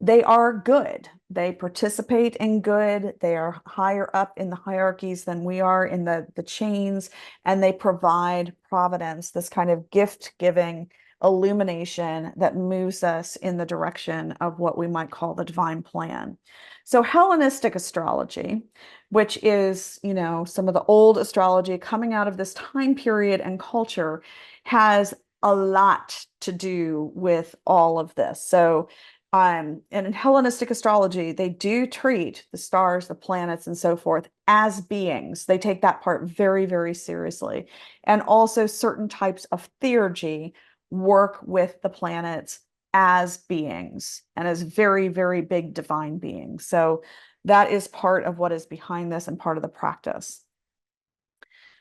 They are good. They participate in good. They are higher up in the hierarchies than we are in the chains, and they provide providence, this kind of gift-giving illumination that moves us in the direction of what we might call the divine plan. So Hellenistic astrology, which is, some of the old astrology coming out of this time period and culture, has a lot to do with all of this. So and in Hellenistic astrology, they do treat the stars, the planets, and so forth as beings. They take that part very, very seriously. And also certain types of theurgy work with the planets as beings and as very, very big divine beings. So that is part of what is behind this and part of the practice.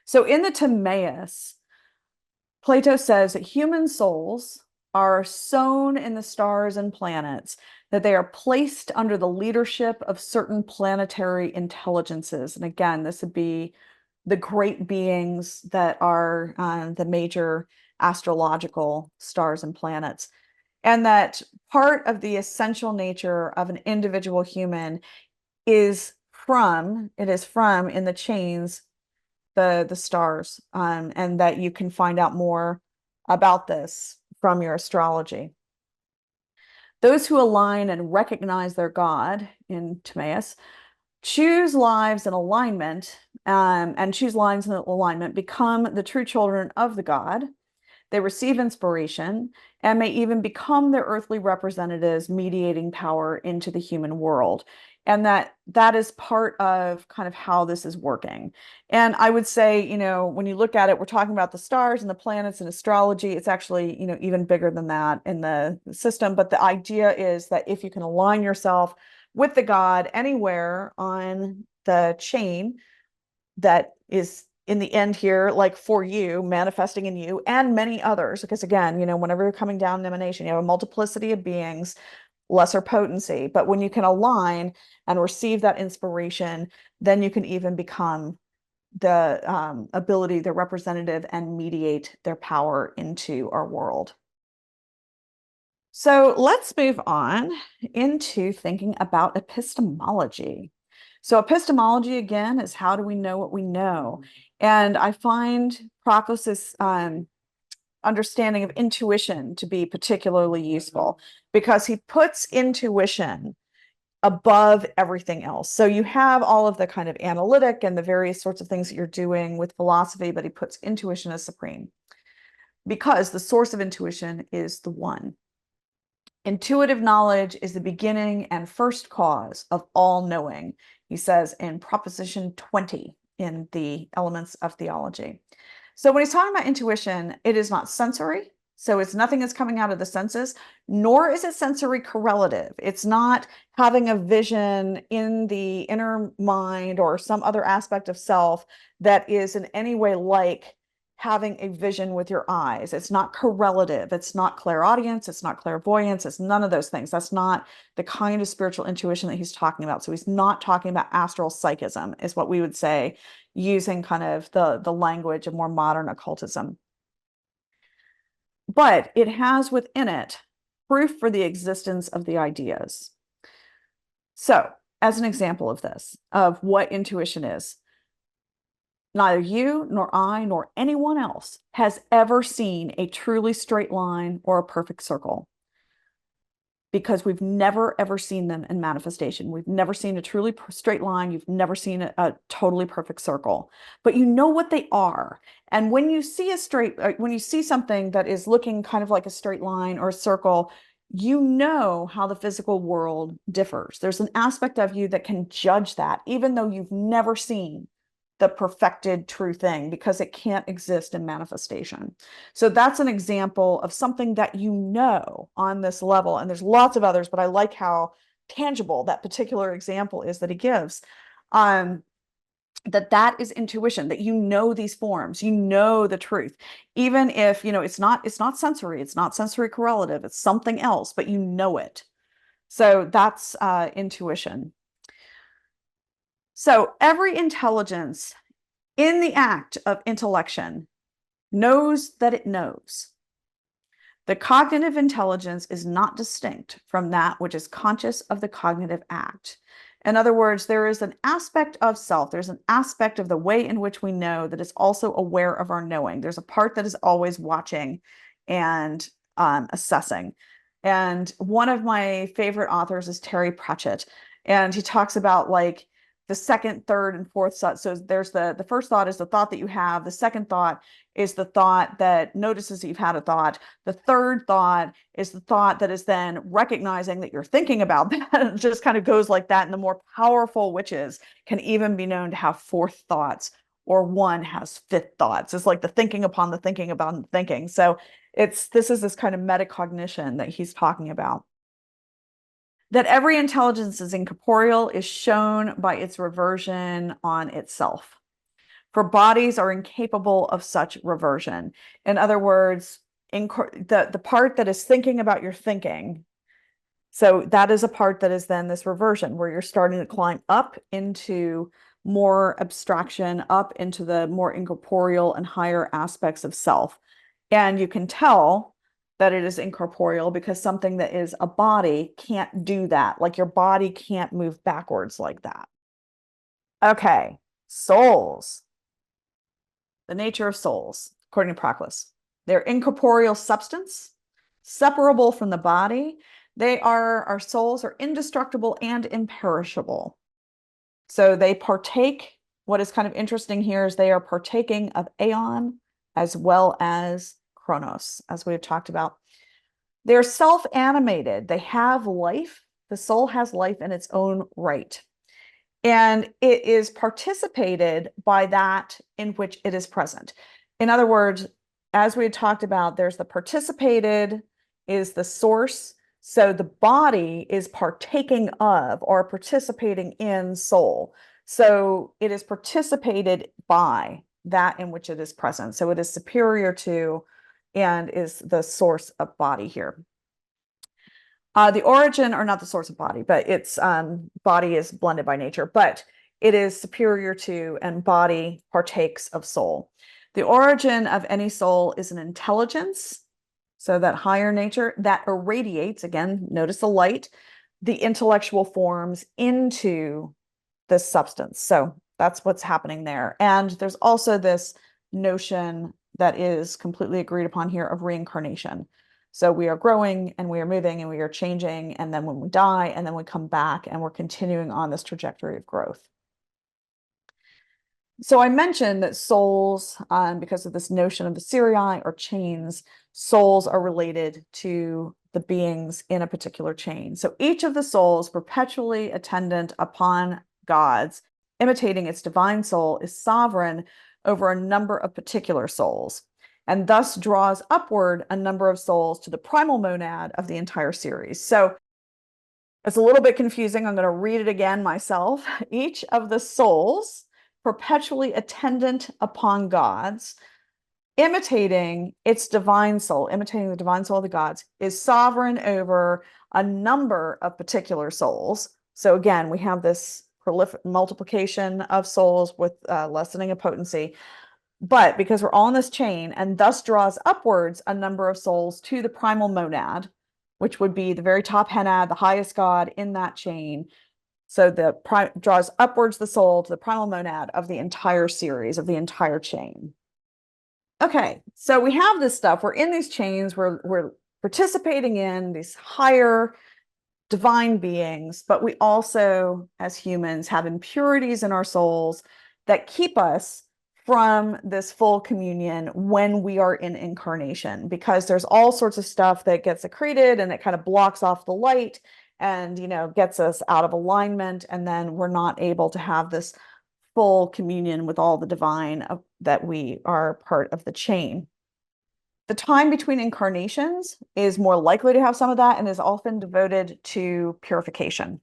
So in the Timaeus, Plato says that human souls are sown in the stars and planets, that they are placed under the leadership of certain planetary intelligences. And again, this would be the great beings that are the major astrological stars and planets. And that part of the essential nature of an individual human is from in the chains, the stars, and that you can find out more about this from your astrology. Those who align and recognize their God in Timaeus choose lives in alignment, and choose lines in alignment, become the true children of the God. They receive inspiration and may even become their earthly representatives, mediating power into the human world. And that is part of kind of how this is working. And I would say, when you look at it, we're talking about the stars and the planets and astrology. It's actually, even bigger than that in the system. But the idea is that if you can align yourself with the God anywhere on the chain that is in the end here, like for you, manifesting in you and many others, because again, whenever you're coming down in emanation, you have a multiplicity of beings, lesser potency, but when you can align and receive that inspiration, then you can even become the ability, the representative, and mediate their power into our world. So let's move on into thinking about epistemology. So epistemology, again, is how do we know what we know? And I find Proclus's understanding of intuition to be particularly useful, because he puts intuition above everything else. So you have all of the kind of analytic and the various sorts of things that you're doing with philosophy, but he puts intuition as supreme, because the source of intuition is the one. Intuitive knowledge is the beginning and first cause of all knowing, he says in Proposition 20 in the Elements of Theology. So when he's talking about intuition, it is not sensory. So it's nothing that's coming out of the senses, nor is it sensory correlative. It's not having a vision in the inner mind or some other aspect of self that is in any way like having a vision with your eyes. It's not correlative. It's not clairaudience. It's not clairvoyance. It's none of those things. That's not the kind of spiritual intuition that he's talking about. So he's not talking about astral psychism, is what we would say, using kind of the language of more modern occultism. But it has within it proof for the existence of the ideas. So, as an example of this, of what intuition is, Neither you nor I nor anyone else has ever seen a truly straight line or a perfect circle, because we've never ever seen them in manifestation. We've never seen a truly straight line. You've never seen a totally perfect circle, but you know what they are. And when you see when you see something that is looking kind of like a straight line or a circle, you know how the physical world differs. There's an aspect of you that can judge that, even though you've never seen the perfected true thing, because it can't exist in manifestation. So that's an example of something that you know on this level. And there's lots of others, but I like how tangible that particular example is that he gives. That is intuition, that you know these forms, you know the truth, even if it's not sensory, it's not sensory correlative, it's something else, but you know it. So that's intuition. So every intelligence in the act of intellection knows that it knows. The cognitive intelligence is not distinct from that which is conscious of the cognitive act. In other words, there is an aspect of self, there's an aspect of the way in which we know that is also aware of our knowing. There's a part that is always watching and assessing. And one of my favorite authors is Terry Pratchett, and he talks about like the second, third, and fourth thought. So there's the first thought is the thought that you have. The second thought is the thought that notices that you've had a thought. The third thought is the thought that is then recognizing that you're thinking about that. It just kind of goes like that. And the more powerful witches can even be known to have fourth thoughts, or one has fifth thoughts. It's like the thinking upon the thinking about the thinking. So this is this kind of metacognition that he's talking about. That every intelligence is incorporeal is shown by its reversion on itself. For bodies are incapable of such reversion. In other words, the part that is thinking about your thinking, so that is a part that is then this reversion, where you're starting to climb up into more abstraction, up into the more incorporeal and higher aspects of self. And you can tell that it is incorporeal because something that is a body can't do that. Like your body can't move backwards like that. Okay, souls. The nature of souls, according to Proclus. They're incorporeal substance, separable from the body. Our souls are indestructible and imperishable. So they partake, what is kind of interesting here is they are partaking of aeon as well as chronos, as we have talked about. They're self-animated. They have life. The soul has life in its own right. And it is participated by that in which it is present. In other words, as we had talked about, there's the participated is the source. So the body is partaking of or participating in soul. So it is participated by that in which it is present. So it is superior to and is the source of body here. The origin, or not the source of body, but its body is blended by nature, but it is superior to and body partakes of soul. The origin of any soul is an intelligence, so that higher nature that irradiates, again, notice the light, the intellectual forms into this substance. So that's what's happening there. And there's also this notion that is completely agreed upon here of reincarnation. So we are growing and we are moving and we are changing. And then when we die, and then we come back and we're continuing on this trajectory of growth. So I mentioned that souls, because of this notion of the Siriai or chains, souls are related to the beings in a particular chain. So each of the souls perpetually attendant upon gods, imitating its divine soul, is sovereign over a number of particular souls, and thus draws upward a number of souls to the primal monad of the entire series. So it's a little bit confusing. I'm going to read it again myself. Each of the souls perpetually attendant upon gods, imitating its divine soul, imitating the divine soul of the gods, is sovereign over a number of particular souls. So again, we have this prolific multiplication of souls with lessening of potency. But because we're all in this chain, and thus draws upwards a number of souls to the primal monad, which would be the very top henad, the highest god in that chain, So draws upwards the soul to the primal monad of the entire series, of the entire chain. Okay, so we have this stuff. We're in these chains. We're participating in these higher divine beings, but we also, as humans, have impurities in our souls that keep us from this full communion when we are in incarnation, because there's all sorts of stuff that gets secreted and it kind of blocks off the light and, gets us out of alignment. And then we're not able to have this full communion with all the divine that we are part of the chain. The time between incarnations is more likely to have some of that and is often devoted to purification.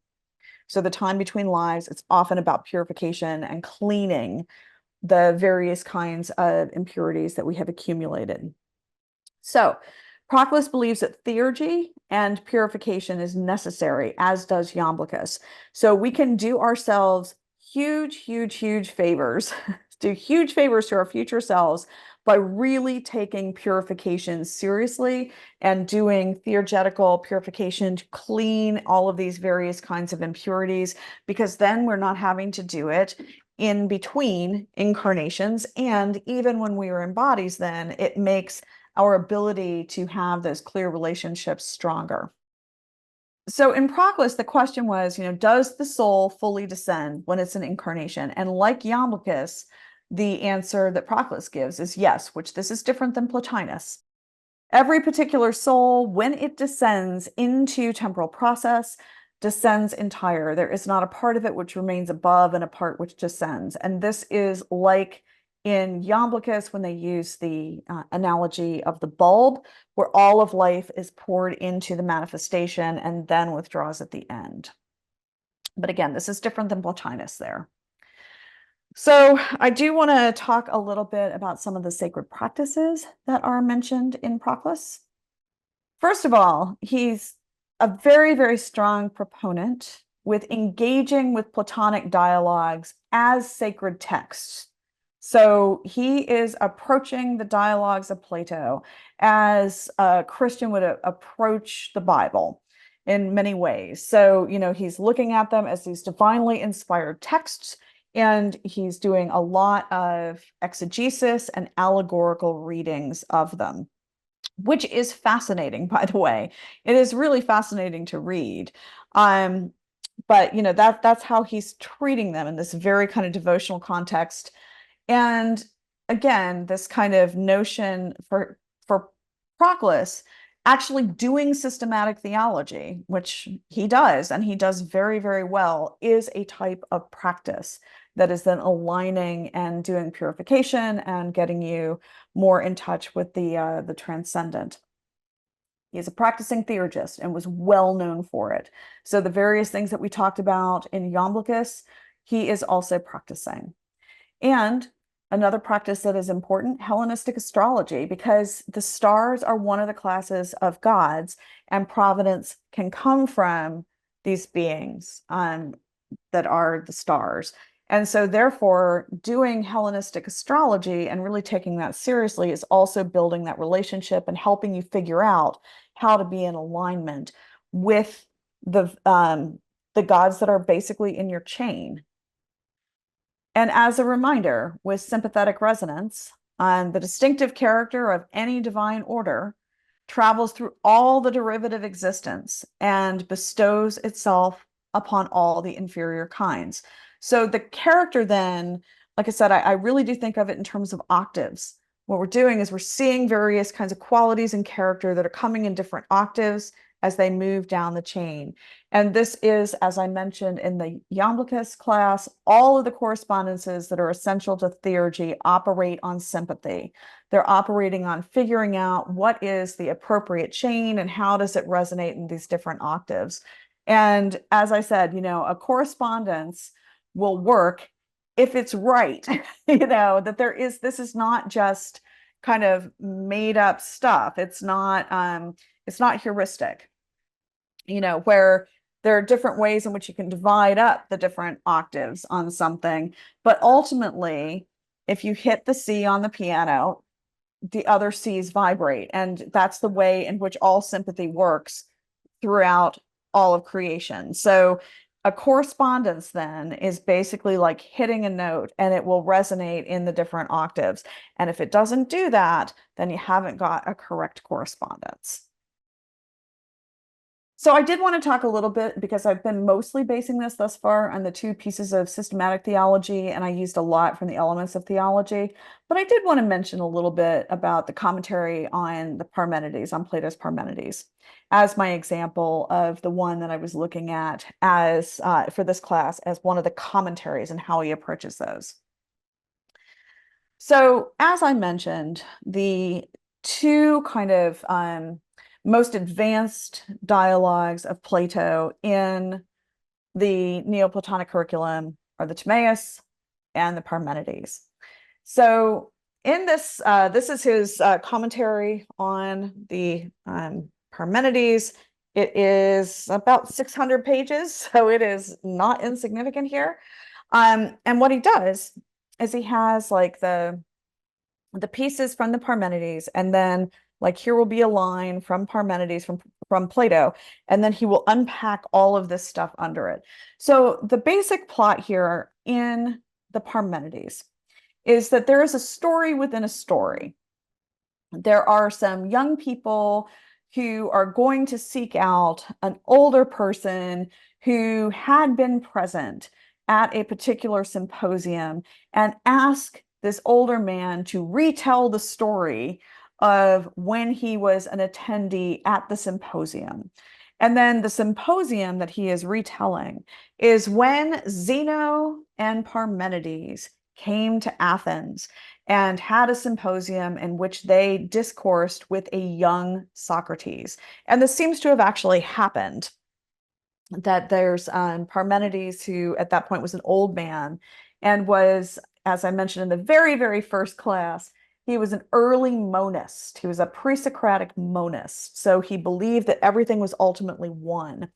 So the time between lives, it's often about purification and cleaning the various kinds of impurities that we have accumulated. So Proclus believes that theurgy and purification is necessary, as does Iamblichus. So we can do ourselves huge, huge, huge favors, do huge favors to our future selves by really taking purification seriously and doing theurgetical purification to clean all of these various kinds of impurities, because then we're not having to do it in between incarnations. And even when we are in bodies, then it makes our ability to have those clear relationships stronger. So in Proclus, the question was, does the soul fully descend when it's an incarnation? And like Iamblichus, the answer that Proclus gives is yes, which this is different than Plotinus. Every particular soul, when it descends into temporal process, descends entire. There is not a part of it which remains above and a part which descends. And this is like in Iamblichus when they use the analogy of the bulb, where all of life is poured into the manifestation and then withdraws at the end. But again, this is different than Plotinus there. So I do want to talk a little bit about some of the sacred practices that are mentioned in Proclus. First of all, he's a very, very strong proponent with engaging with Platonic dialogues as sacred texts. So he is approaching the dialogues of Plato as a Christian would approach the Bible in many ways. So, he's looking at them as these divinely inspired texts, and he's doing a lot of exegesis and allegorical readings of them, which is fascinating, by the way. It is really fascinating to read. But that's how he's treating them in this very kind of devotional context. And again, this kind of notion for Proclus actually doing systematic theology, which he does, and he does very, very well, is a type of practice that is then aligning and doing purification and getting you more in touch with the transcendent. He's a practicing theurgist and was well known for it. So the various things that we talked about in Iamblichus, he is also practicing. And another practice that is important, Hellenistic astrology, because the stars are one of the classes of gods, and providence can come from these beings that are the stars. And so therefore, doing Hellenistic astrology and really taking that seriously is also building that relationship and helping you figure out how to be in alignment with the gods that are basically in your chain. And as a reminder, with sympathetic resonance, the distinctive character of any divine order travels through all the derivative existence and bestows itself upon all the inferior kinds. So the character then, like I said, I really do think of it in terms of octaves. What we're doing is we're seeing various kinds of qualities and character that are coming in different octaves as they move down the chain. And this is, as I mentioned in the Iamblichus class, all of the correspondences that are essential to theurgy operate on sympathy. They're operating on figuring out what is the appropriate chain and how does it resonate in these different octaves. And as I said, a correspondence will work if it's right, that this is not just kind of made up stuff. It's not heuristic, where there are different ways in which you can divide up the different octaves on something. But ultimately, if you hit the C on the piano, the other C's vibrate. And that's the way in which all sympathy works throughout all of creation. So A correspondence then is basically like hitting a note and it will resonate in the different octaves. And if it doesn't do that, then you haven't got a correct correspondence. So I did want to talk a little bit, because I've been mostly basing this thus far on the two pieces of systematic theology, and I used a lot from the Elements of Theology. But I did want to mention a little bit about the commentary on the Parmenides, on Plato's Parmenides, as my example of the one that I was looking at as for this class as one of the commentaries and how he approaches those. So as I mentioned, the two kind of most advanced dialogues of Plato in the Neoplatonic curriculum are the Timaeus and the Parmenides. So in this, this is his commentary on the Parmenides. It is about 600 pages, so it is not insignificant here. And what he does is he has like the pieces from the Parmenides, and then like here will be a line from Parmenides from Plato, and then he will unpack all of this stuff under it. So the basic plot here in the Parmenides is that there is a story within a story. There are some young people who are going to seek out an older person who had been present at a particular symposium and ask this older man to retell the story of when he was an attendee at the symposium. And then the symposium that he is retelling is when Zeno and Parmenides came to Athens and had a symposium in which they discoursed with a young Socrates. And this seems to have actually happened, that there's Parmenides, who at that point was an old man and was, as I mentioned in the very, very first class, he was an early monist. He was a pre-Socratic monist. So he believed that everything was ultimately one.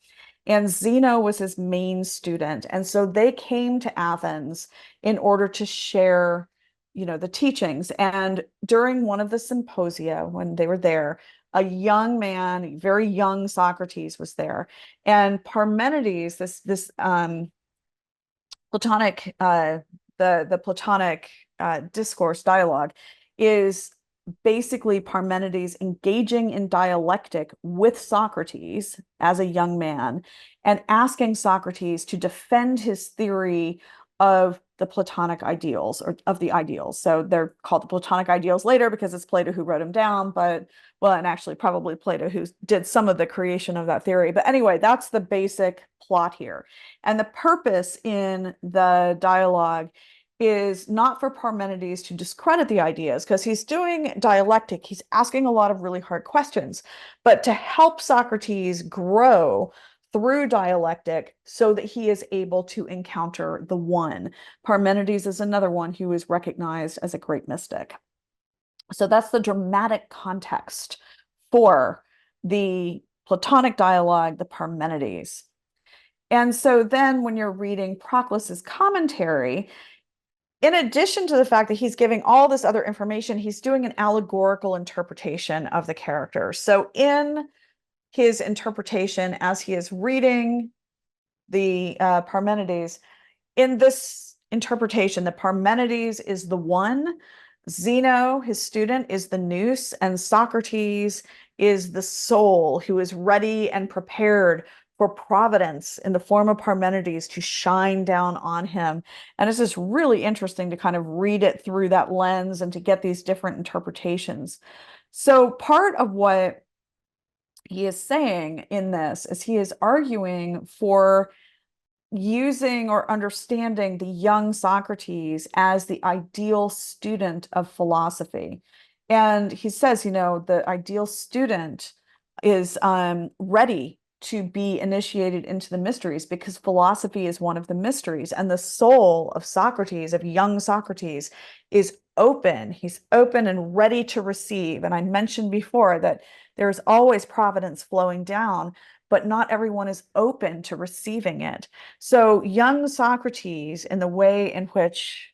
And Zeno was his main student. And so they came to Athens in order to share, the teachings. And during one of the symposia, when they were there, a young man, very young Socrates was there. And Parmenides, this Platonic, the Platonic discourse dialogue is basically Parmenides engaging in dialectic with Socrates as a young man and asking Socrates to defend his theory of the Platonic ideals, or of the ideals. So they're called the Platonic ideals later because it's Plato who wrote them down, and actually probably Plato who did some of the creation of that theory. But anyway, that's the basic plot here. And the purpose in the dialogue is not for Parmenides to discredit the ideas, because he's doing dialectic, he's asking a lot of really hard questions, but to help Socrates grow through dialectic so that he is able to encounter the one. Parmenides is another one who is recognized as a great mystic. So that's the dramatic context for the Platonic dialogue, the Parmenides. And so then when you're reading Proclus's commentary, in addition to the fact that he's giving all this other information, he's doing an allegorical interpretation of the characters. So in his interpretation, as he is reading the Parmenides, in this interpretation, the Parmenides is the one, Zeno, his student, is the nous, and Socrates is the soul who is ready and prepared for providence in the form of Parmenides to shine down on him. And it's just really interesting to kind of read it through that lens and to get these different interpretations. So part of what he is saying in this is he is arguing for using or understanding the young Socrates as the ideal student of philosophy. And he says, the ideal student is ready to be initiated into the mysteries, because philosophy is one of the mysteries. And the soul of Socrates, of young Socrates, is open. He's open and ready to receive. And I mentioned before that there's always providence flowing down, but not everyone is open to receiving it. So young Socrates, in the way in which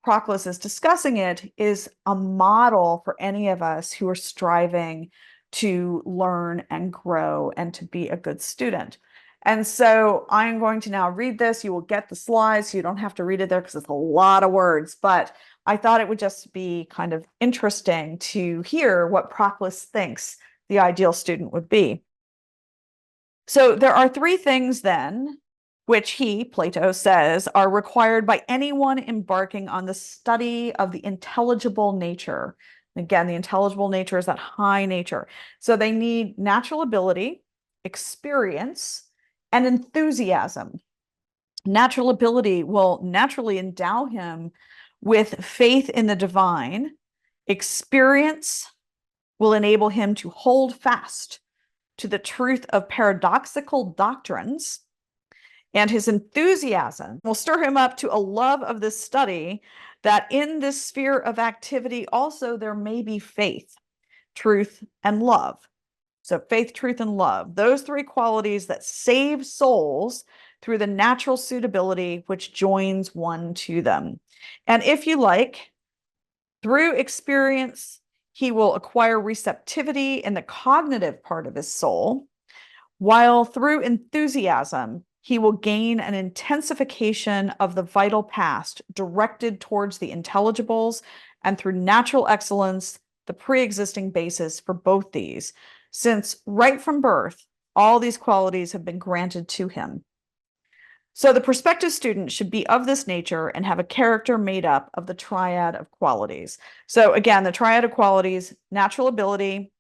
Proclus is discussing it, is a model for any of us who are striving to learn and grow and to be a good student. And so I'm going to now read this. You will get the slides. So you don't have to read it there because it's a lot of words, but I thought it would just be kind of interesting to hear what Proclus thinks the ideal student would be. So there are three things then, which he, Plato, says are required by anyone embarking on the study of the intelligible nature. Again, the intelligible nature is that high nature. So they need natural ability, experience, and enthusiasm. Natural ability will naturally endow him with faith in the divine. Experience will enable him to hold fast to the truth of paradoxical doctrines, and his enthusiasm will stir him up to a love of this study, that in this sphere of activity also there may be faith, truth, and love. So faith, truth, and love, those three qualities that save souls through the natural suitability which joins one to them. And if you like, through experience, he will acquire receptivity in the cognitive part of his soul, while through enthusiasm, he will gain an intensification of the vital past directed towards the intelligibles, and through natural excellence, the pre-existing basis for both these, since right from birth, all these qualities have been granted to him. So the prospective student should be of this nature and have a character made up of the triad of qualities. So again, the triad of qualities: natural ability,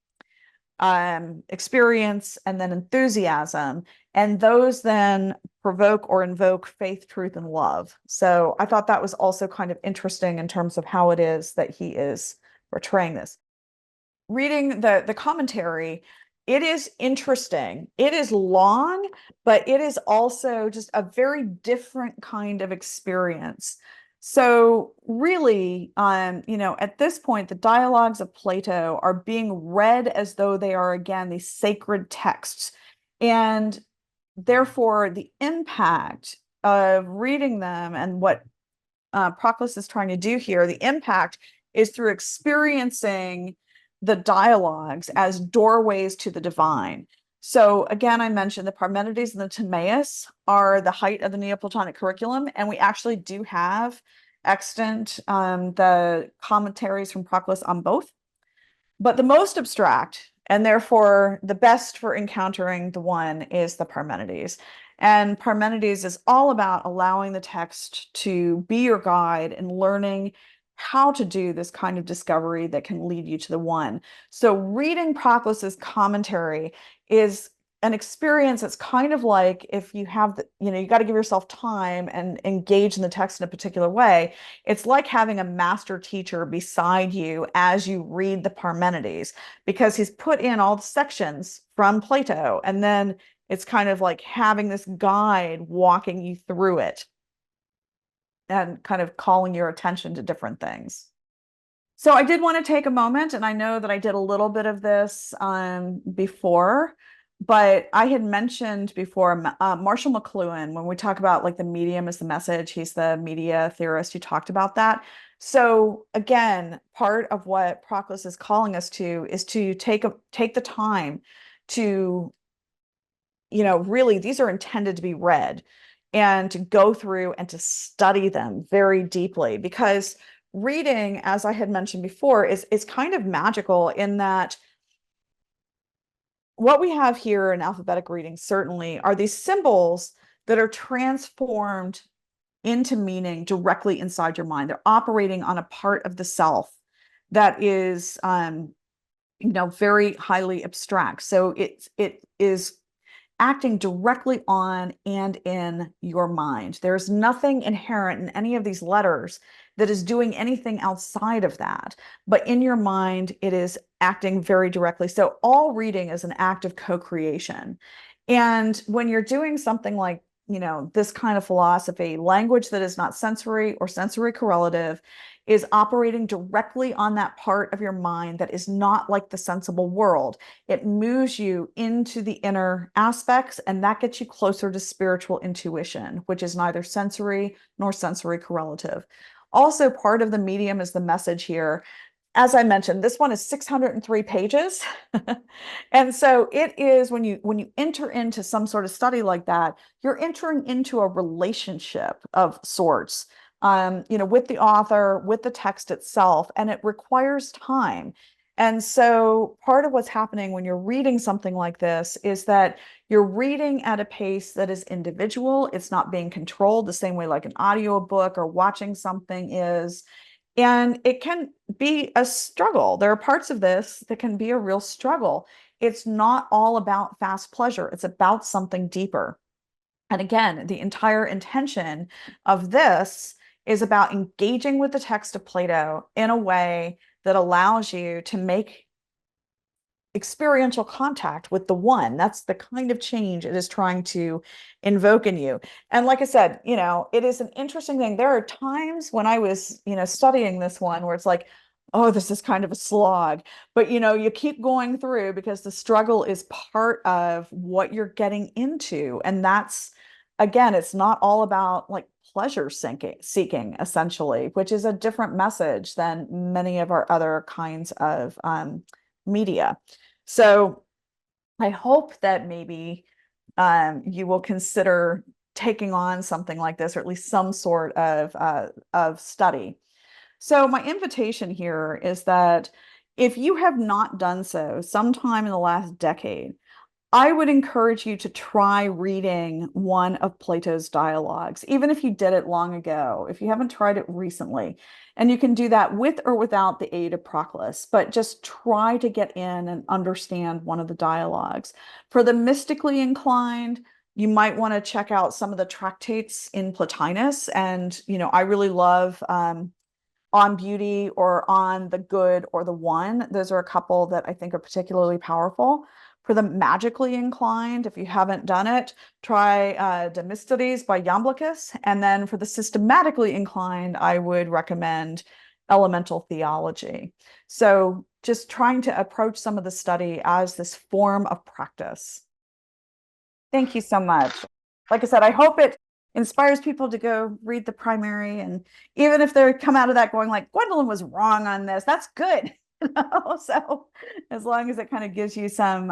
experience, and then enthusiasm. And those then provoke or invoke faith, truth, and love. So I thought that was also kind of interesting in terms of how it is that he is portraying this. Reading the commentary, it is interesting. It is long, but it is also just a very different kind of experience. So really, at this point, the dialogues of Plato are being read as though they are, again, these sacred texts. And therefore, the impact of reading them and what Proclus is trying to do here, the impact is through experiencing the dialogues as doorways to the divine. So again, I mentioned the Parmenides and the Timaeus are the height of the Neoplatonic curriculum, and we actually do have extant the commentaries from Proclus on both. But the most abstract, and therefore the best for encountering the one, is the Parmenides. And Parmenides is all about allowing the text to be your guide and learning how to do this kind of discovery that can lead you to the one. So reading Proclus's commentary is an experience that's kind of like, if you have you got to give yourself time and engage in the text in a particular way. It's like having a master teacher beside you as you read the Parmenides, because he's put in all the sections from Plato, and then it's kind of like having this guide walking you through it and kind of calling your attention to different things. So I did want to take a moment, and I know that I did a little bit of this before, but I had mentioned before Marshall McLuhan, when we talk about like the medium as the message, he's the media theorist who talked about that. So again, part of what Proclus is calling us to is to take the time to, really, these are intended to be read and to go through and to study them very deeply, because reading, as I had mentioned before, is kind of magical in that what we have here in alphabetic reading certainly are these symbols that are transformed into meaning directly inside your mind. They're operating on a part of the self that is very highly abstract. So it is acting directly on and in your mind. There's nothing inherent in any of these letters that is doing anything outside of that. But in your mind, it is acting very directly. So all reading is an act of co-creation. And when you're doing something like, this kind of philosophy, language that is not sensory or sensory correlative is operating directly on that part of your mind that is not like the sensible world. It moves you into the inner aspects, and that gets you closer to spiritual intuition, which is neither sensory nor sensory correlative. Also, part of the medium is the message here. as I mentioned, this one is 603 pages. And so it is when you enter into some sort of study like that, you're entering into a relationship of sorts, with the author, with the text itself, and it requires time. And so part of what's happening when you're reading something like this is that you're reading at a pace that is individual. It's not being controlled the same way like an audiobook or watching something is. And it can be a struggle. There are parts of this that can be a real struggle. It's not all about fast pleasure, it's about something deeper. And again, the entire intention of this is about engaging with the text of Plato in a way that allows you to make experiential contact with the one. That's the kind of change it is trying to invoke in you. And like I said, it is an interesting thing. There are times when I was, studying this one where it's like, oh, this is kind of a slog. But, you keep going through because the struggle is part of what you're getting into. And that's, again, it's not all about like pleasure seeking essentially, which is a different message than many of our other kinds of media. So I hope that maybe you will consider taking on something like this, or at least some sort of study. So my invitation here is that if you have not done so sometime in the last decade, I would encourage you to try reading one of Plato's dialogues, even if you did it long ago, if you haven't tried it recently. And you can do that with or without the aid of Proclus, but just try to get in and understand one of the dialogues. For the mystically inclined, you might want to check out some of the tractates in Plotinus. And, I really love On Beauty or On the Good or the One. Those are a couple that I think are particularly powerful. For the magically inclined, if you haven't done it, try Demysterides by Iamblichus. And then for the systematically inclined, I would recommend Elemental Theology. So just trying to approach some of the study as this form of practice. Thank you so much. Like I said, I hope it inspires people to go read the primary. And even if they come out of that going like, Gwendolyn was wrong on this, that's good. So as long as it kind of gives you some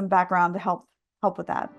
background to help with that.